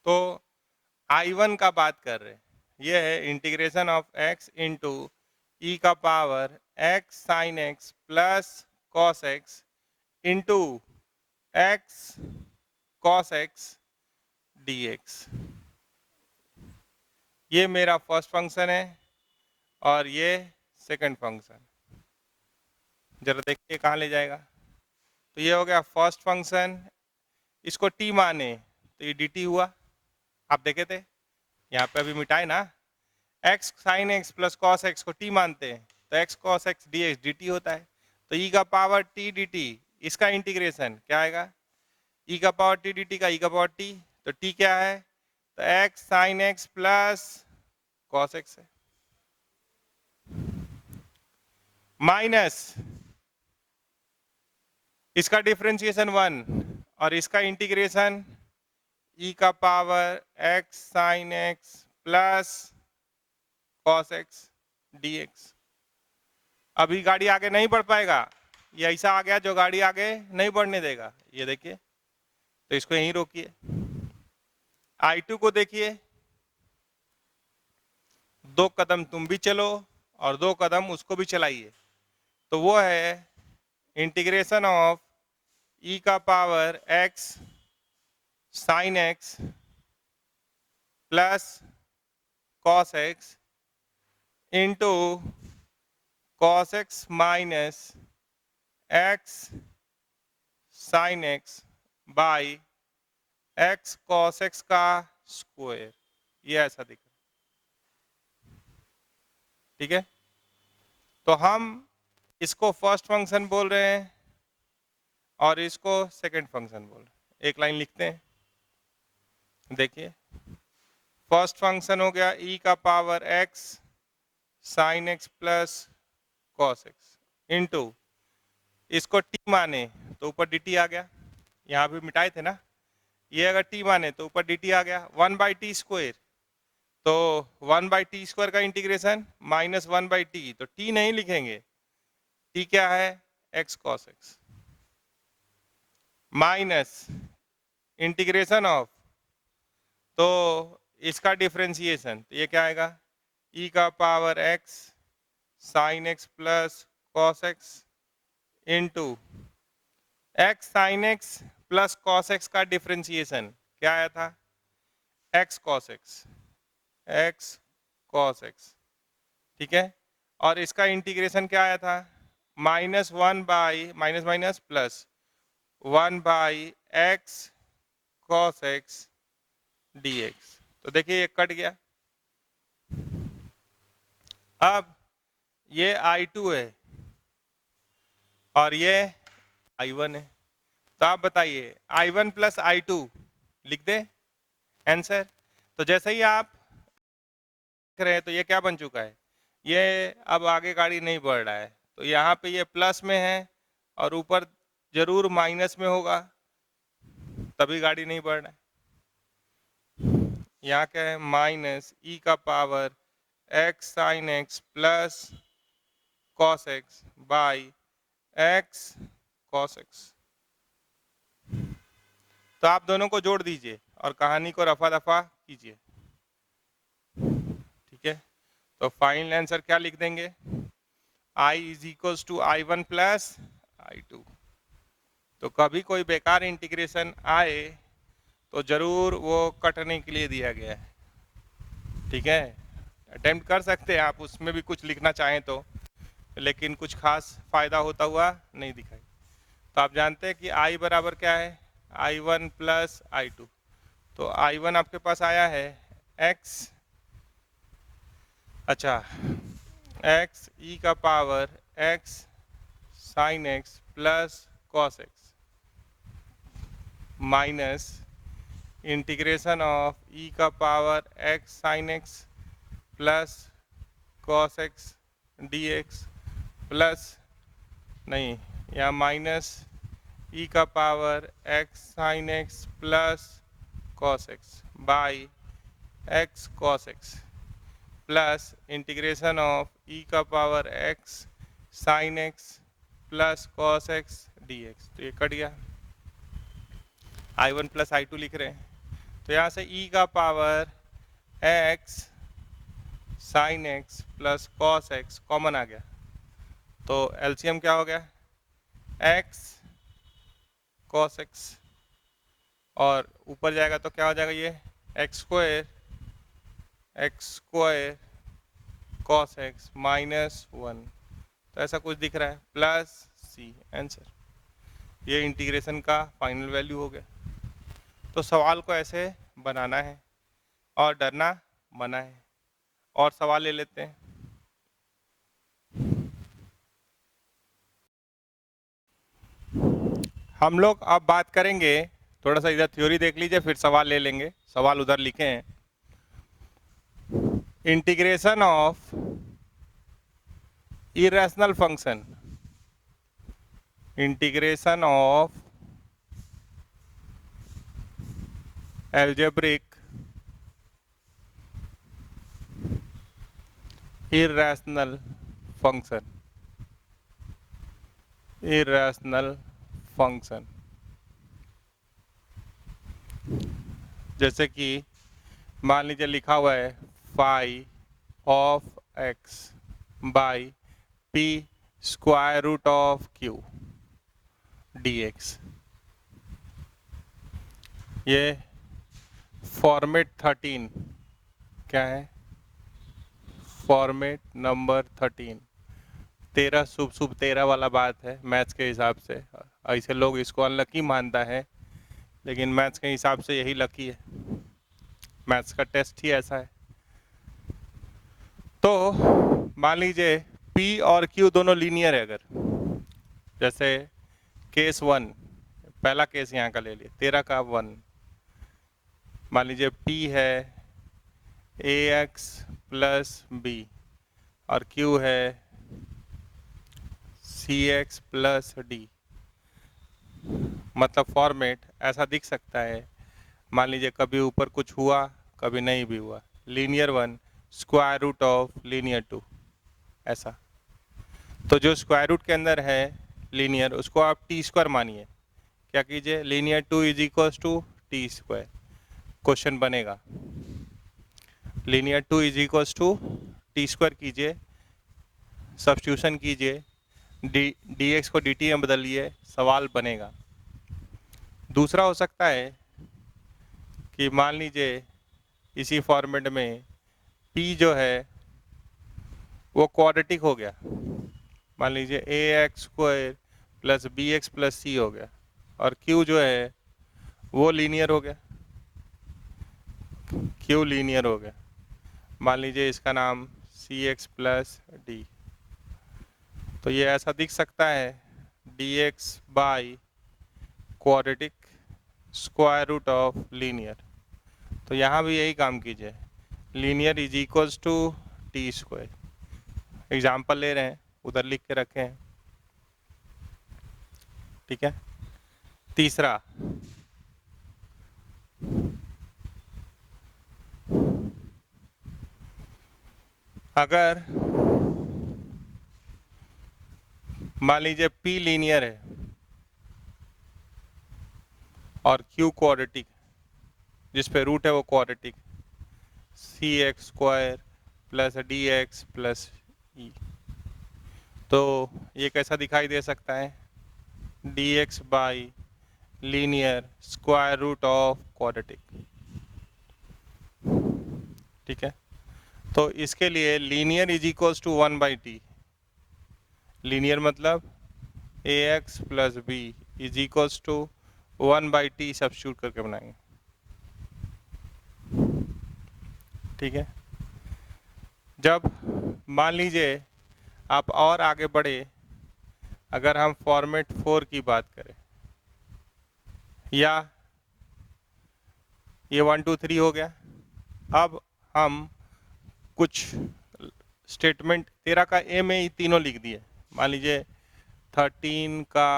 तो I1 का बात कर रहे हैं, ये है integration of x into e का power x sine x plus cos x into x cos x dx। ये मेरा फर्स्ट फंक्शन है और ये सेकंड फंक्शन। जरा देखिए कहाँ ले जाएगा। तो ये हो गया फर्स्ट फंक्शन, इसको t माने तो ये dt हुआ, आप देखे थे यहाँ पे अभी मिटाए ना, x sine x plus cos x को t मानते हैं तो x cos x dx dt होता है। तो e का पावर t dt, इसका इंटीग्रेशन क्या आएगा, e का पावर t dt का e का पावर t, तो t क्या है, तो x sine x plus cos x है, माइनस इसका डिफरेंशिएशन 1 और इसका इंटीग्रेशन e का power x sine x plus cos x dx। अभी गाड़ी आगे नहीं बढ़ पाएगा, ये ऐसा आ गया जो गाड़ी आगे नहीं बढ़ने देगा, ये देखिए। तो इसको यहीं रोकिए। I2 को देखिए, 2 कदम तुम भी चलो और 2 कदम उसको भी चलाइए, तो वो है इंटीग्रेशन ऑफ e का power x sine x plus cos x into cos x minus x sine x by x cos x का स्क्वायर, ये ऐसा दिख रहा है, ठीक है। तो हम इसको फर्स्ट फंक्शन बोल रहे हैं और इसको सेकंड फंक्शन बोल रहे हैं। एक लाइन लिखते हैं, देखिए फर्स्ट फंक्शन हो गया e का power x sine x plus cos x into इसको t माने तो ऊपर dt आ गया, यहाँ भी मिटाए थे ना, ये अगर t माने तो ऊपर dt आ गया 1 बाई टी स्क्वायर, तो 1 बाई टी स्क्वायर का इंटीग्रेशन माइनस 1 बाई टी, तो t नहीं लिखेंगे, t क्या है x cos x minus integration of, तो इसका डिफरेंशिएशन, तो ये क्या आएगा e का power x sine x plus cos x into x sine x plus cos x का डिफरेंशिएशन क्या आया था, x कॉस x, ठीक है। और इसका इंटीग्रेशन क्या आया था, -1 by minus minus plus 1 by x cos x d x. तो देखिए ये कट गया। अब ये I2 है और ये I1 है। तो आप बताइए I1 प्लस I2 लिख दे आंसर। तो जैसे ही आप देख रहे हैं तो ये क्या बन चुका है, ये अब आगे गाड़ी नहीं बढ़ रहा है, तो यहाँ पे ये प्लस में है और ऊपर जरूर माइनस में होगा, तभी गाड़ी नहीं बढ़ रहा है। यहाँ क्या है, माइनस ई का power x sine x plus cos x by x cos x. तो आप दोनों को जोड़ दीजिए और कहानी को रफा दफा कीजिए। ठीक है, तो फाइनल आंसर क्या लिख देंगे, I is equals to I1 plus I2। तो कभी कोई बेकार इंटीग्रेशन आए तो जरूर वो कटने के लिए दिया गया है। ठीक है, अटेम्प्ट कर सकते हैं आप, उसमें भी कुछ लिखना चाहें तो, लेकिन कुछ खास फायदा होता हुआ नहीं दिखाई। तो आप जानते हैं कि I बराबर क्या है, I1 प्लस I2। तो I1 आपके पास आया है x, अच्छा x e का power x sine x plus cos x minus integration of e का power x sine x plus cos x dx plus नहीं, या माइनस e का power x sine x plus cos x by x cos x plus integration of e का power x sine x plus cos x dx। तो ये कट गया, I1 plus I2 लिख रहे हैं। तो यहाँ से e का power x sine x plus cos x common आ गया, तो एलसीएम क्या हो गया, x कॉस x, और ऊपर जाएगा तो क्या हो जाएगा, ये x square cos x minus 1। तो ऐसा कुछ दिख रहा है, प्लस सी आंसर। ये इंटीग्रेशन का फाइनल वैल्यू हो गया। तो सवाल को ऐसे बनाना है और डरना मना है। और सवाल ले लेते हैं। हम लोग अब बात करेंगे, थोड़ा सा इधर थ्योरी देख लीजिए फिर सवाल ले लेंगे। सवाल उधर लिखे हैं, integration of irrational function, integration of algebraic irrational function, irrational function। जैसे कि मान लीजिए लिखा हुआ है phi of x by P square root of Q d x. ये फॉर्मेट 13 क्या है, फॉर्मेट नंबर 13, 13 शुभ शुभ 13 वाला बात है मैथ्स के हिसाब से। ऐसे लोग इसको अनलकी मानता है, लेकिन मैथ्स के हिसाब से यही लकी है, मैथ्स का टेस्ट ही ऐसा है। तो मान लीजिए P और Q दोनों लीनियर है, अगर जैसे केस 1, पहला केस यहाँ का ले लिए 13 का 1, मान लीजिए P है ax प्लस बी और Q है cx प्लस डी। मतलब फॉर्मेट ऐसा दिख सकता है, मान लीजिए कभी ऊपर कुछ हुआ कभी नहीं भी हुआ, linear 1 square root of linear 2 ऐसा। तो जो स्क्वायर रूट के अंदर है लीनियर, उसको आप टी स्क्वायर मानिए। क्या कीजिए, linear 2 is equals to t square. Question बनेगा linear 2 is equals to t square कीजिए, सब्स्टिट्यूशन कीजिए, डी एक्स को डी टी में बदलिए, सवाल बनेगा। दूसरा हो सकता है कि मान लीजिए इसी फॉर्मेट में P जो है वो क्वाड्रेटिक हो गया, मान लीजिए a x square plus b x plus c हो गया। और क्यू जो है वो लीनियर हो गया, क्यू लीनियर हो गया। मान लीजिए इसका नाम सी एक्स प्लस डी, तो ये ऐसा दिख सकता है d x by quadratic square root of linear. तो यहाँ भी यही काम कीजिए, linear is equals to t square. Example ले रहे हैं, उधर लिख के रखे हैं, ठीक है। तीसरा, अगर मान लीजिए P लीनियर है और Q क्वाड्रेटिक, जिस पे रूट है वो quadratic, c x square plus d x plus e, तो ये कैसा दिखाई दे सकता है, d x by linear square root of quadratic, ठीक है। तो इसके लिए linear is equals to 1/t, linear मतलब a x plus b is equals to 1/t substitute करके बनाएंगे, ठीक है। जब मान लीजिए आप और आगे बढ़े, अगर हम फॉर्मेट 4 की बात करें, या ये 1 2 3 हो गया, अब हम कुछ स्टेटमेंट 13 का ए में ही तीनों लिख दिए, मान लीजिए 13 का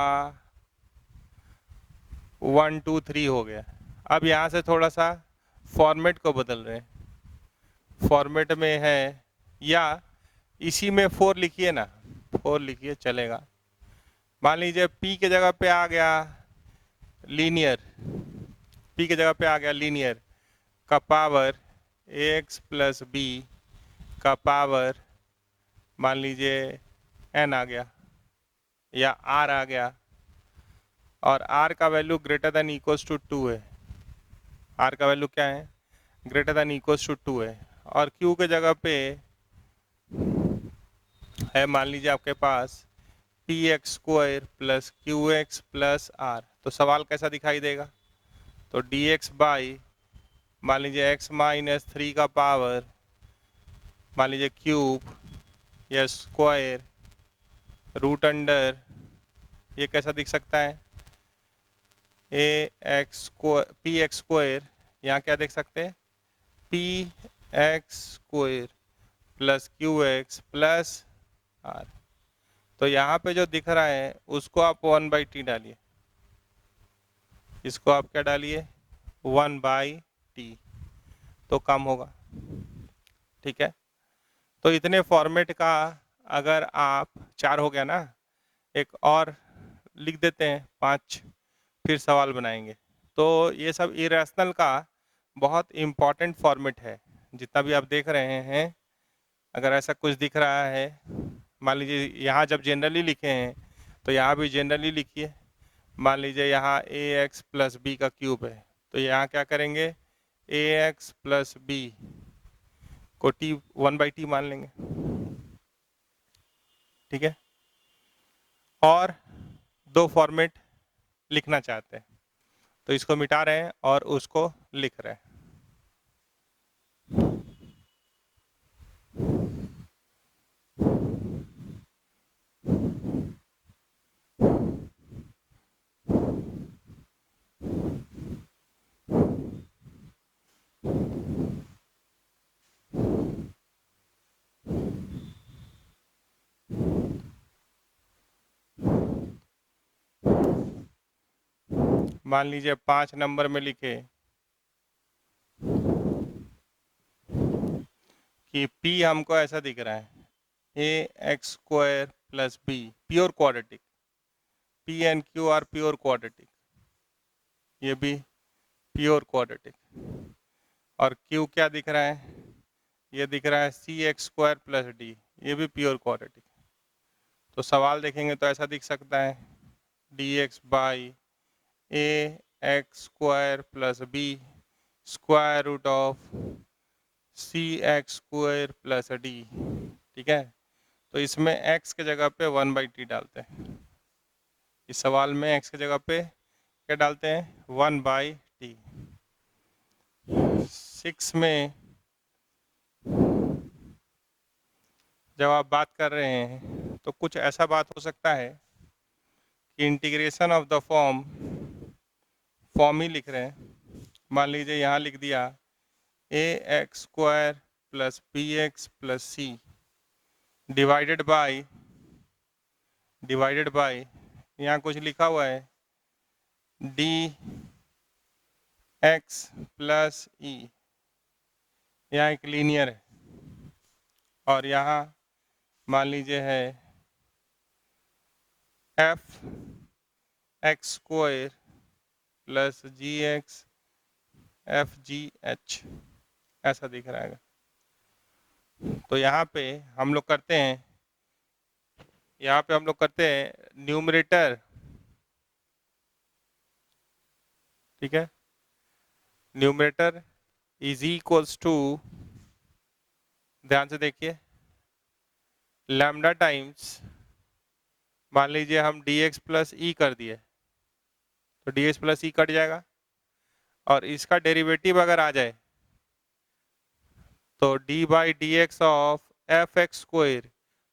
1 2 3 हो गया। अब यहाँ से थोड़ा सा फॉर्मेट को बदल रहे हैं, फॉर्मेट में है या इसी में 4 लिखिए ना, 4 लिखिए चलेगा। मान लीजिए P के जगह पे आ गया लीनियर, P के जगह पे आ गया लीनियर का पावर ax प्लस बी का पावर मान लीजिए n आ गया या r आ गया, और r का value greater than equals to 2 है, r का वैल्यू क्या है, ग्रेटर देन इक्वल्स टू 2 है, और q के जगह पे है मान लीजिए आपके पास p x square plus q x plus r. तो सवाल कैसा दिखाई देगा, तो डी एक्स बाई मान लीजिए x माइनस 3 का पावर मान लीजिए क्यूब या स्क्वायर रूट अंडर, ये कैसा दिख सकता है, a x square p x square, यहाँ क्या देख सकते हैं, p x square plus q x plus r. तो यहाँ पे जो दिख रहा है उसको आप 1/t डालिए, इसको आप क्या डालिए 1/t, तो कम होगा, ठीक है। तो इतने फॉर्मेट का अगर आप 4 हो गया ना, एक और लिख देते हैं 5, फिर सवाल बनाएंगे। तो ये सब इरेशनल का बहुत इम्पॉर्टेंट फॉर्मेट है, जितना भी आप देख रहे हैं। अगर ऐसा कुछ दिख रहा है, मान लीजिए यहाँ जब जनरली लिखे हैं तो यहाँ भी जनरली लिखिए, मान लीजिए यहाँ ए एक्स प्लस बी का क्यूब है, तो यहाँ क्या करेंगे, ए एक्स प्लस बी को टी 1/t मान लेंगे, ठीक है। और 2 फॉर्मेट लिखना चाहते हैं तो इसको मिटा रहे हैं और उसको लिख रहे हैं। मान लीजिए 5 नंबर में लिखे कि P हमको ऐसा दिख रहा है, a x square plus b pure quadratic, P and Q are pure quadratic, ये भी प्योर क्वाड्रेटिक, और Q क्या दिख रहा है, ये दिख रहा है सी एक्स स्क्वायर प्लस डी, ये भी प्योर क्वाड्रेटिक। तो सवाल देखेंगे तो ऐसा दिख सकता है, d x by a x square plus b square root of c x square plus d, ठीक है। तो इसमें x के जगह पे 1/t डालते हैं, इस सवाल में x की जगह पे क्या डालते हैं 1/t। 6 में जब आप बात कर रहे हैं तो कुछ ऐसा बात हो सकता है कि इंटीग्रेशन ऑफ द फॉर्म ही लिख रहे हैं। मान लीजिए यहाँ लिख दिया ax² + bx + c divided by यहाँ कुछ लिखा हुआ है dx + e। यहाँ एक लीनियर है और यहाँ मान लीजिए है f(x² + gx fgh) ऐसा दिख रहा है। तो यहाँ पे हम लोग करते हैं न्यूमरेटर, ठीक है, न्यूमरेटर इज इक्वल्स टू, ध्यान से देखिए, लैम्डा टाइम्स, मान लीजिए हम dx + e कर दिए तो dx + e कट जाएगा और इसका डेरिवेटिव अगर आ जाए तो d/dx ऑफ fx²,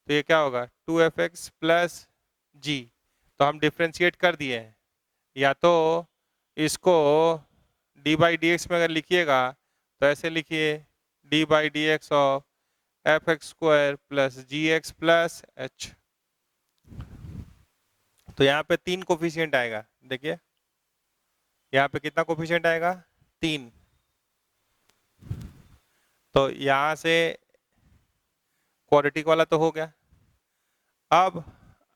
तो ये क्या होगा 2fx + g। तो हम डिफ्रेंशिएट कर दिए हैं, या तो इसको d/dx में अगर लिखिएगा तो ऐसे लिखिए d/dx of fx² + gx + h। तो यहाँ पे 3 कोफिशिएंट आएगा, देखिए यहाँ पे कितना कोफिशिएंट आएगा 3। तो यहाँ से क्वाड्रेटिक वाला तो हो गया। अब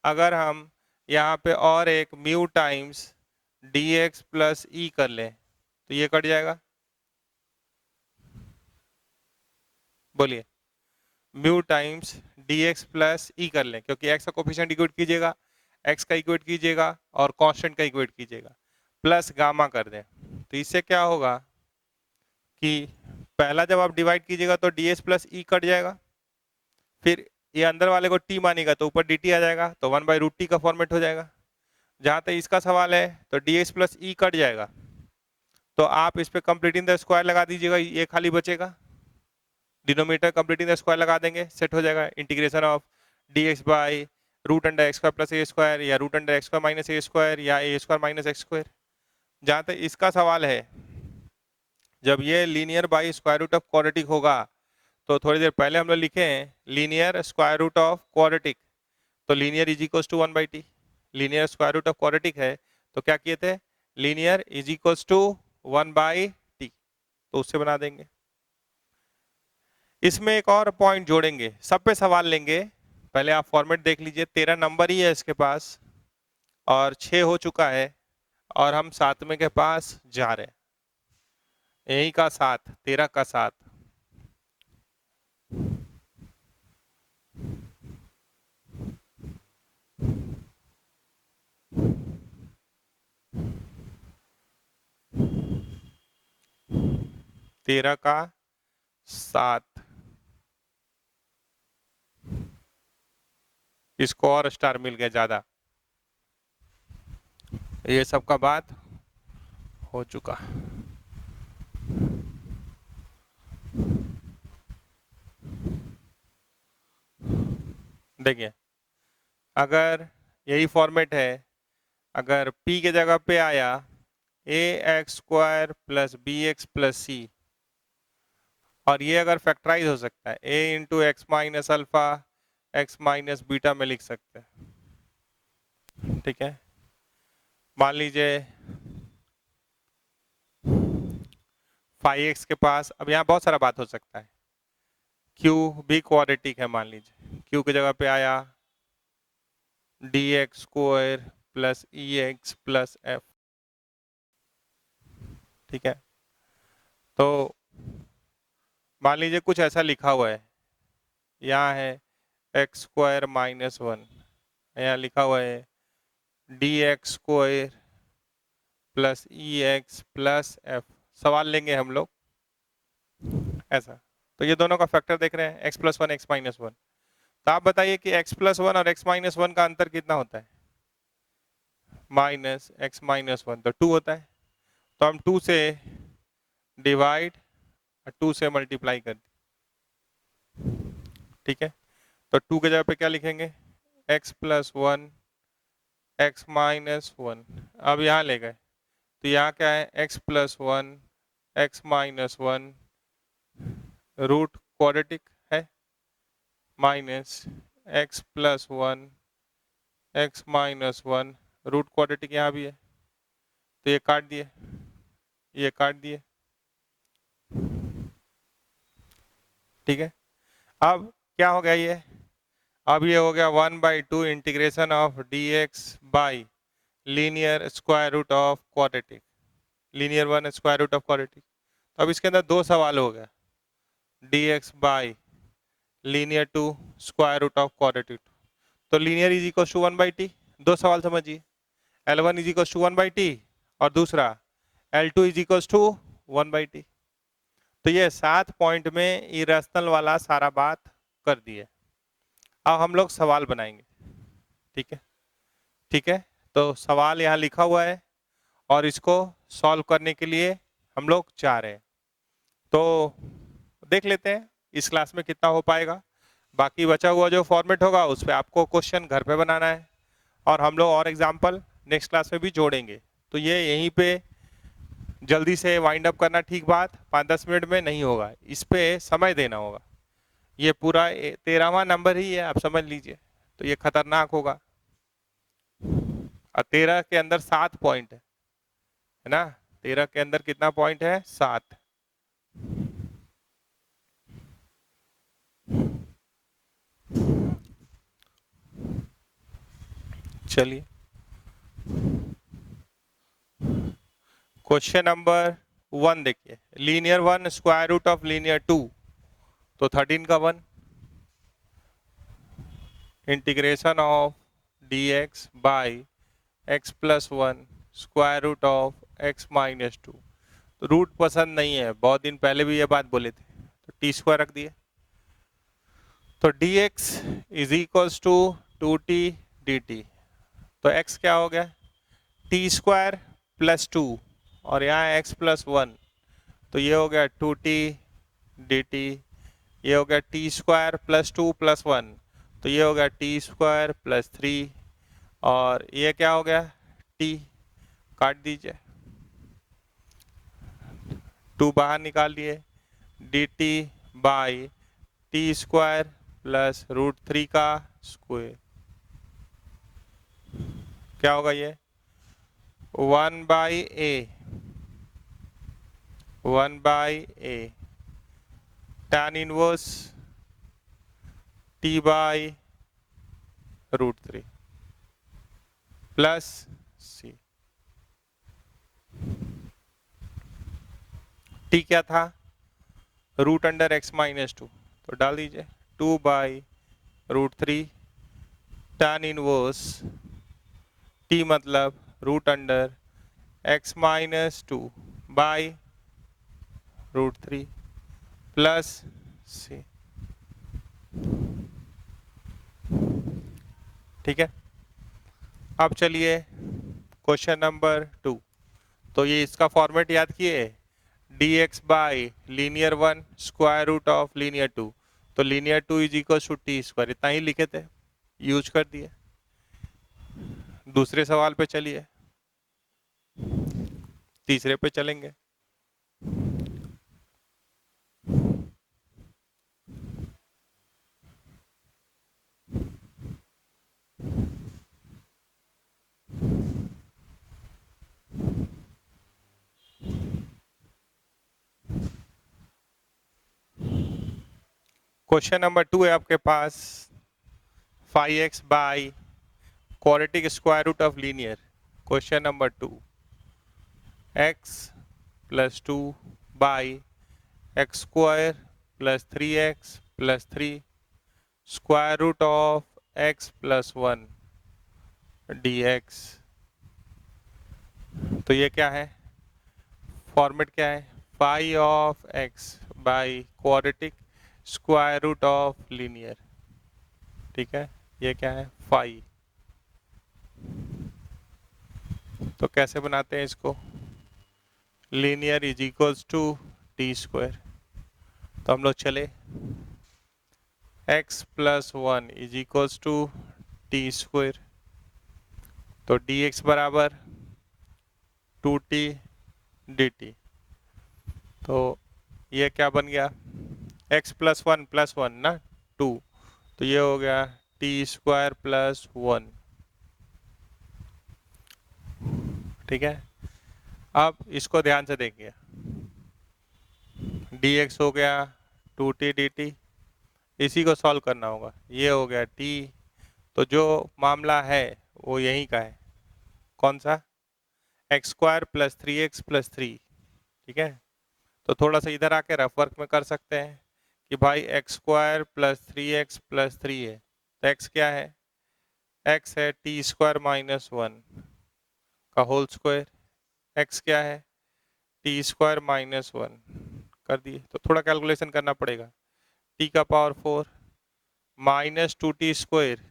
अगर हम यहाँ पे और एक म्यू टाइम्स dx + e कर लें तो ये कट जाएगा, बोलिए म्यू टाइम्स dx + e कर लें, क्योंकि x का कोफिशिएंट इक्वेट कीजिएगा, x का इक्वेट कीजिएगा और कांस्टेंट का इक्वेट कीजिएगा, प्लस गामा कर दें। तो इससे क्या होगा कि पहला जब आप डिवाइड कीजिएगा तो ds + e कट जाएगा, फिर ये अंदर वाले को t मानेगा तो ऊपर dt आ जाएगा, तो 1/√t का फॉर्मेट हो जाएगा। जहां तक इसका सवाल है तो dx + e कट जाएगा, तो आप इस पे कंप्लीटिंग द स्क्वायर लगा दीजिएगा, ये खाली बचेगा, डिनोमिनेटर कंप्लीटिंग द स्क्वायर लगा देंगे, सेट हो जाएगा इंटीग्रेशन ऑफ dx/√x² + a² या √x² - a² या a² - x²। जहां तक इसका सवाल है, जब ये linear by square root of quadratic होगा तो थोड़ी देर पहले हम लोग लिखे हैं linear square root of quadratic, तो linear is equals to 1/t। Linear square root of quadratic है तो क्या किए थे, linear is equals to 1/t, तो उससे बना देंगे। इसमें एक और पॉइंट जोड़ेंगे, सब पे सवाल लेंगे, पहले आप फॉर्मेट देख लीजिए। 13 नंबर ही है इसके पास और 6 हो चुका है और हम 7वें के पास जा रहे हैं, यही का 7, 13 का 7। तेरह का 7, इसको और स्टार मिल गया ज्यादा। ये सबका बात हो चुका। देखिए अगर यही फॉर्मेट है, अगर p के जगह पे आया ax² + bx + c, और ये अगर फैक्टराइज हो सकता है a × x - alpha x - beta में लिख सकते हैं, ठीक है। मान लीजिए 5x के पास, अब यहाँ बहुत सारा बात हो सकता है, q भी क्वाड्रेटिक है, मान लीजिए q की जगह पे आया dx² + ex + f, ठीक है। तो मान लीजिए कुछ ऐसा लिखा हुआ है, यहाँ है x² - 1, यहाँ लिखा हुआ है dx² + ex + f। सवाल लेंगे हम लोग ऐसा, तो ये दोनों का फैक्टर देख रहे हैं x + 1 x - 1। तो आप बताइए कि x + 1 और x - 1 का अंतर कितना होता है, माइनस एक्स माइनस वन, तो 2 होता है, तो हम 2 से डिवाइड और 2 से मल्टीप्लाई कर दी, ठीक है। तो 2 के जगह पे क्या लिखेंगे, x plus one x minus one, अब यहाँ ले गए तो यहाँ क्या है, x plus one x minus one root quadratic है, minus x plus one x minus one root quadratic यहाँ भी है, तो ये काट दिए, ये काट दिए, ठीक है। अब क्या हो गया ये, अब ये हो गया 1/2 integration of d x by linear square root of quadratic, linear one square root of quadratic. तो अब इसके अंदर दो सवाल हो गया, d x by linear two square root of quadratic, तो linear is equal to 1/t, दो सवाल समझिए, L1 is equal to 1/t और दूसरा L2 is equal to 1/t। तो ये 7 पॉइंट में इरेशनल वाला सारा बात कर दिए। अब हम लोग सवाल बनाएंगे, ठीक है, ठीक है। तो सवाल यहाँ लिखा हुआ है और इसको सॉल्व करने के लिए हम लोग चाह रहे हैं, तो देख लेते हैं इस क्लास में कितना हो पाएगा। बाकी बचा हुआ जो फॉर्मेट होगा उस पर आपको क्वेश्चन घर पे बनाना है और हम लोग और एग्जाम्पल नेक्स्ट क्लास में भी जोड़ेंगे। तो ये यहीं पे जल्दी से वाइंड अप करना ठीक बात 5-10 मिनट में नहीं होगा, इस पे समय देना होगा। ये पूरा 13वां नंबर ही है, आप समझ लीजिए, तो ये खतरनाक होगा। और 13 के अंदर 7 पॉइंट है ना, 13 के अंदर कितना पॉइंट है, 7। चलिए क्वेश्चन नंबर 1 देखिए, linear one square root of linear two, तो 13 का 1, integration of d x by x plus one square root of x minus two, तो रूट पसंद नहीं है, बहुत दिन पहले भी ये बात बोले थे, तो टी स्क्वायर रख दिए, तो d x is equals to 2t dt, तो x क्या हो गया, टी स्क्वायर प्लस 2 और यहाँ x प्लस वन, तो ये हो गया 2t dt, ये हो गया टी स्क्वायर प्लस 2 प्लस 1, तो ये हो गया टी स्क्वायर प्लस 3 और ये क्या हो गया, t, काट दीजिए, 2 बाहर निकाल लिए, dt by t square plus √3 का स्क्वायर, क्या होगा ये 1/a, 1/a tan inverse t by √3 plus c, t क्या था, root under x minus two, तो डाल दीजिए 2/√3 tan इनवर्स t मतलब root under x minus two by √3 plus c, ठीक है। अब चलिए क्वेश्चन नंबर 2, तो ये इसका फॉर्मेट याद किए, d x by linear one square root of linear two, तो linear two is equal to t square, इतना ही लिखे थे, यूज कर दिए। दूसरे सवाल पे चलिए, तीसरे पे चलेंगे। क्वेश्चन नंबर 2 है आपके पास, 5x by quadratic square root of linear, question number 2, x plus 2 by x square plus 3x plus 3 square root of x plus 1 dx, तो ये क्या है, फॉर्मेट क्या है, phi of x by quadratic square root of linear, ठीक है, ये क्या है, फाई। तो कैसे बनाते हैं इसको? Linear is equals to t square. तो हम लोग चले x plus 1 is equals to t square. तो dx बराबर 2t dt। तो ये क्या बन गया? x प्लस वन ना 2, तो ये हो गया टी स्क्वायर प्लस 1। ठीक है, अब इसको ध्यान से देखिए। dx हो गया 2t dt, इसी को सॉल्व करना होगा। ये हो गया t, तो जो मामला है वो यहीं का है। कौन सा? X square plus 3x plus 3। ठीक है, तो थोड़ा सा इधर आके रफ वर्क में कर सकते हैं कि भाई x square plus 3x plus 3 है, तो x क्या है? x है टी स्क्वायर माइनस 1 का होल स्क्वायर। x क्या है? टी स्क्वायर माइनस 1 कर दिए। तो थोड़ा कैलकुलेशन करना पड़ेगा। t का power 4 minus 2t square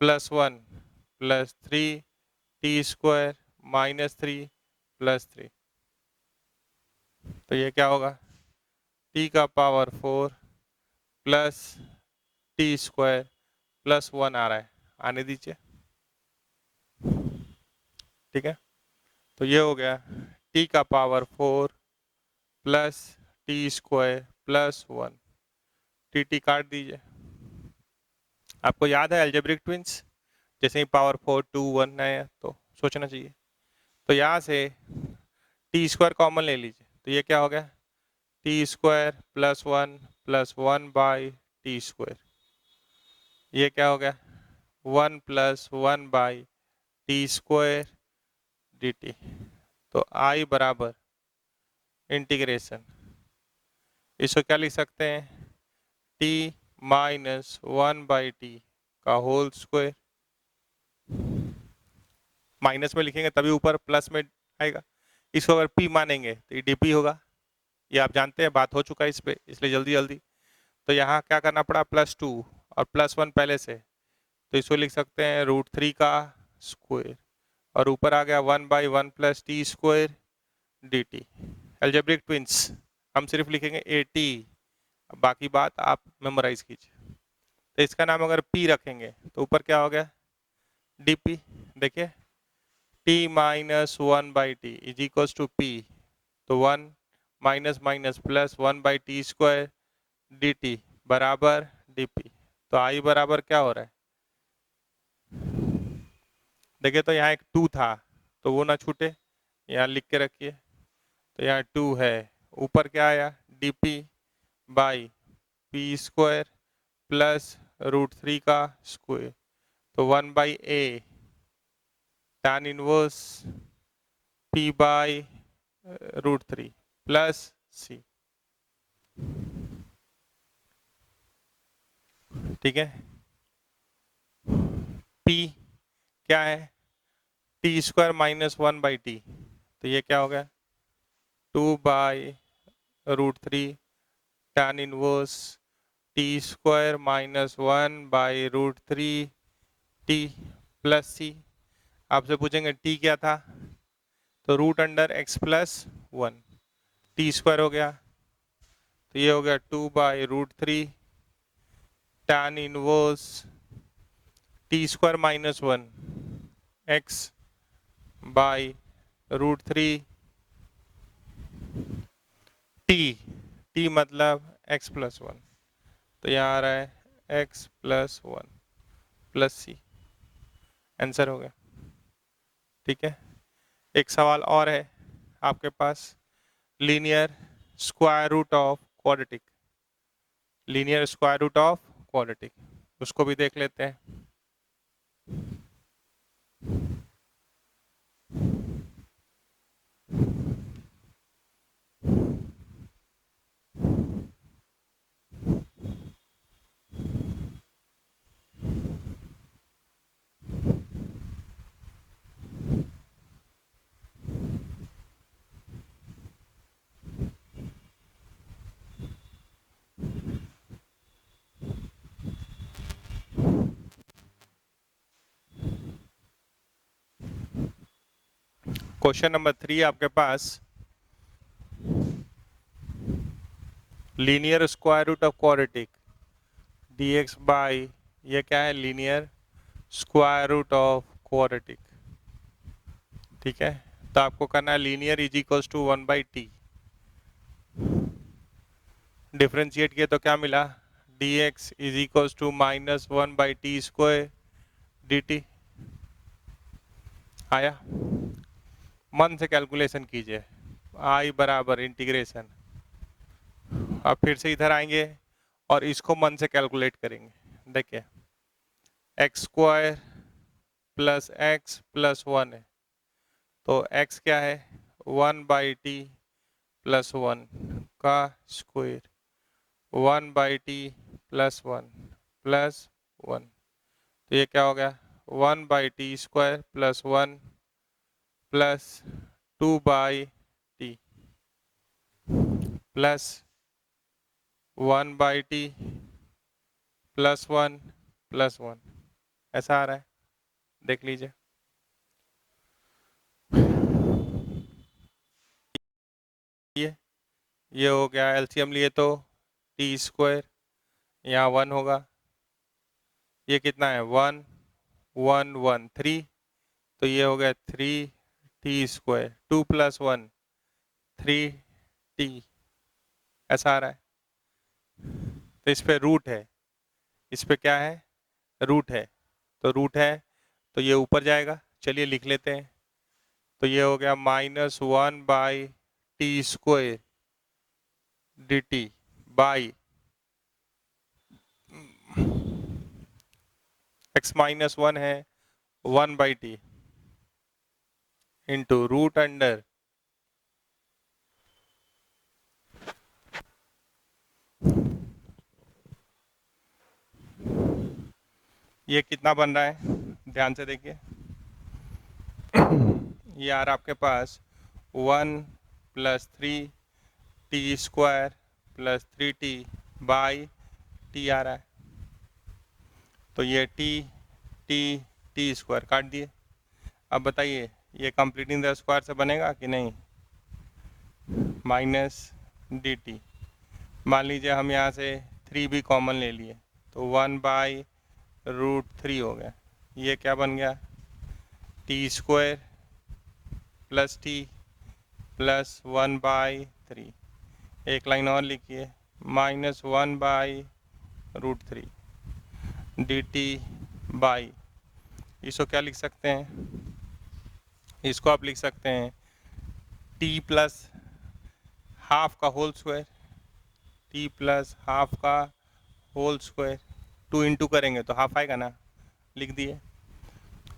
plus 1 plus 3t square minus 3 plus 3। तो ये क्या होगा? t का power 4 plus T square plus 1 आ रहा है, आने दीजिए। ठीक है, तो ये हो गया t का power 4 plus T square plus 1। T काट दीजिए। आपको याद है अलजेब्रिक ट्विंस? जैसे ही पावर 4 2 1 है तो सोचना चाहिए। तो यहाँ से टी स्क्वायर कॉमन ले लीजिए, तो ये क्या हो गया? T square plus 1 by t square. ये क्या हो गया? 1 plus 1 by t square d T. तो आई बराबर इंटीग्रेशन, इसको क्या लिख सकते हैं? टी माइनस 1 बाई टी का होल स्क्वायर। माइनस में लिखेंगे तभी ऊपर प्लस में आएगा। इसको अगर पी मानेंगे तो ये डीपी होगा। ये आप जानते हैं, बात हो चुका है इस पे, इसलिए जल्दी जल्दी। तो यहाँ क्या करना पड़ा? +2 और +1 पहले से, तो इसको लिख सकते हैं √3 का स्क्वायर, और ऊपर आ गया 1 by 1 plus T square d T. Algebraic twins हम सिर्फ लिखेंगे ए टी, बाकी बात आप मेमोराइज कीजिए। तो इसका नाम अगर पी रखेंगे तो ऊपर क्या हो गया? D p. देखिए t minus 1 by t is equals to p, तो 1 minus minus plus 1 by t square d t बराबर डी पी। तो आई बराबर क्या हो रहा है? देखिए, तो यहाँ एक 2 था, तो वो ना छूटे, यहाँ लिख के रखिए। तो यहाँ 2 है, ऊपर क्या आया? D p by P square plus √3 का स्क्वायर। तो 1 by a tan inverse p by √3 plus c. ठीक है, P क्या है? T square minus 1 by t, तो ये क्या हो गया? 2 by √3 tan inverse t square minus 1 by √3 t plus c. आपसे पूछेंगे टी क्या था, तो root under x plus 1, t square हो गया, तो ये हो गया 2 by √3 tan inverse t square minus 1 x by √3 t, t मतलब x प्लस 1, तो यहाँ आ रहा है x प्लस 1 प्लस सी। आंसर हो गया। ठीक है, एक सवाल और है आपके पास, linear square root of quadratic. Linear square root of quadratic, उसको भी देख लेते हैं। क्वेश्चन नंबर 3 आपके पास linear square root of quadratic dx by, ये क्या है, linear square root of quadratic. ठीक है, तो आपको करना है linear is equals to 1/t। Differentiate किया तो क्या मिला, dx is equals to -1/t square dt। आया, मन से कैलकुलेशन कीजिए, i बराबर इंटीग्रेशन। अब फिर से इधर आएंगे और इसको मन से कैलकुलेट करेंगे। देखिए x square plus x plus 1 है, तो x क्या है, 1/t प्लस 1 का स्क्वायर, 1/t प्लस 1 प्लस 1, तो ये क्या हो गया, 1/t square plus 1 plus 2/t plus 1/t plus 1 plus 1, ऐसा आ रहा है, देख लीजिए। ये हो गया, एलसीएम लिए तो टी स्क्वायर, यहाँ 1 होगा, ये कितना है 1 1 1 3, तो ये हो गया 3t स्क्वायर, 2 प्लस 1 3t, ऐसा आ रहा है। तो इस पे रूट है, इस पे क्या है, रूट है, तो रूट है तो ये ऊपर जाएगा, चलिए लिख लेते हैं। तो ये हो गया -1/t square dt by x -1 है 1/t इंटू रूट अंडर ये कितना बन रहा है, ध्यान से देखिए। ये आ रहा आपके पास 1 + 3t square plus 3t by t आ रहा है, तो ये t स्क्वायर काट दिए। अब बताइए ये कंप्लीटिंग द स्क्वायर से बनेगा कि नहीं, -dt। मान लीजिए हम यहाँ से 3 भी कॉमन ले लिए, तो 1/√3 हो गया, ये क्या बन गया, t square plus t plus 1/3, एक लाइन और लिखिए, -1/√3 dt बाई, इसको क्या लिख सकते हैं, इसको आप लिख सकते हैं t प्लस हाफ का whole square, t plus half का होल स्क्वायर, 2 इंटू करेंगे तो हाफ आएगा ना, लिख दिए।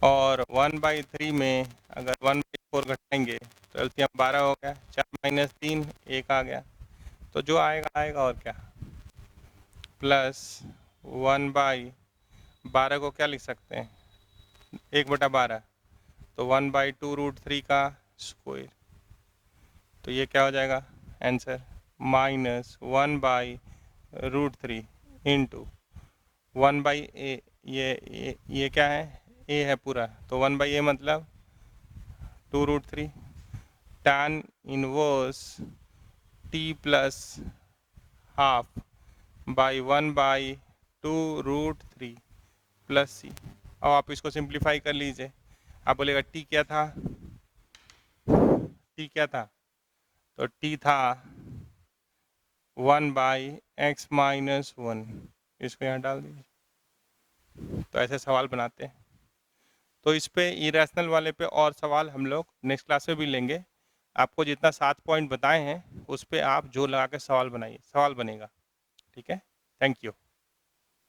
और 1/3 में अगर 1/4 घटाएंगे तो एलसीएम 12 हो गया, 4 - 3 1 आ गया, तो जो आएगा आएगा और क्या, प्लस 1/12 को क्या लिख सकते हैं, 1/12, तो 1/2√3 का स्क्वायर, तो ये क्या हो जाएगा आंसर, -1/√3 इंटू 1/a, ये क्या है, a है पूरा, तो 1/a मतलब 2√3, tan inverse t plus half by 1/2√3 plus c। अब आप इसको सिंप्लीफाई कर लीजिए, आप बोलेगा t क्या था, t क्या था, तो t था 1/x - 1, इसको यहाँ डाल दीजिए। तो ऐसे सवाल बनाते हैं। तो इस पे इरेशनल वाले पे और सवाल हम लोग नेक्स्ट क्लास में भी लेंगे। आपको जितना 7 पॉइंट बताए हैं उस पे आप जोर लगा के सवाल बनाइए, सवाल बनेगा। ठीक है, थैंक यू।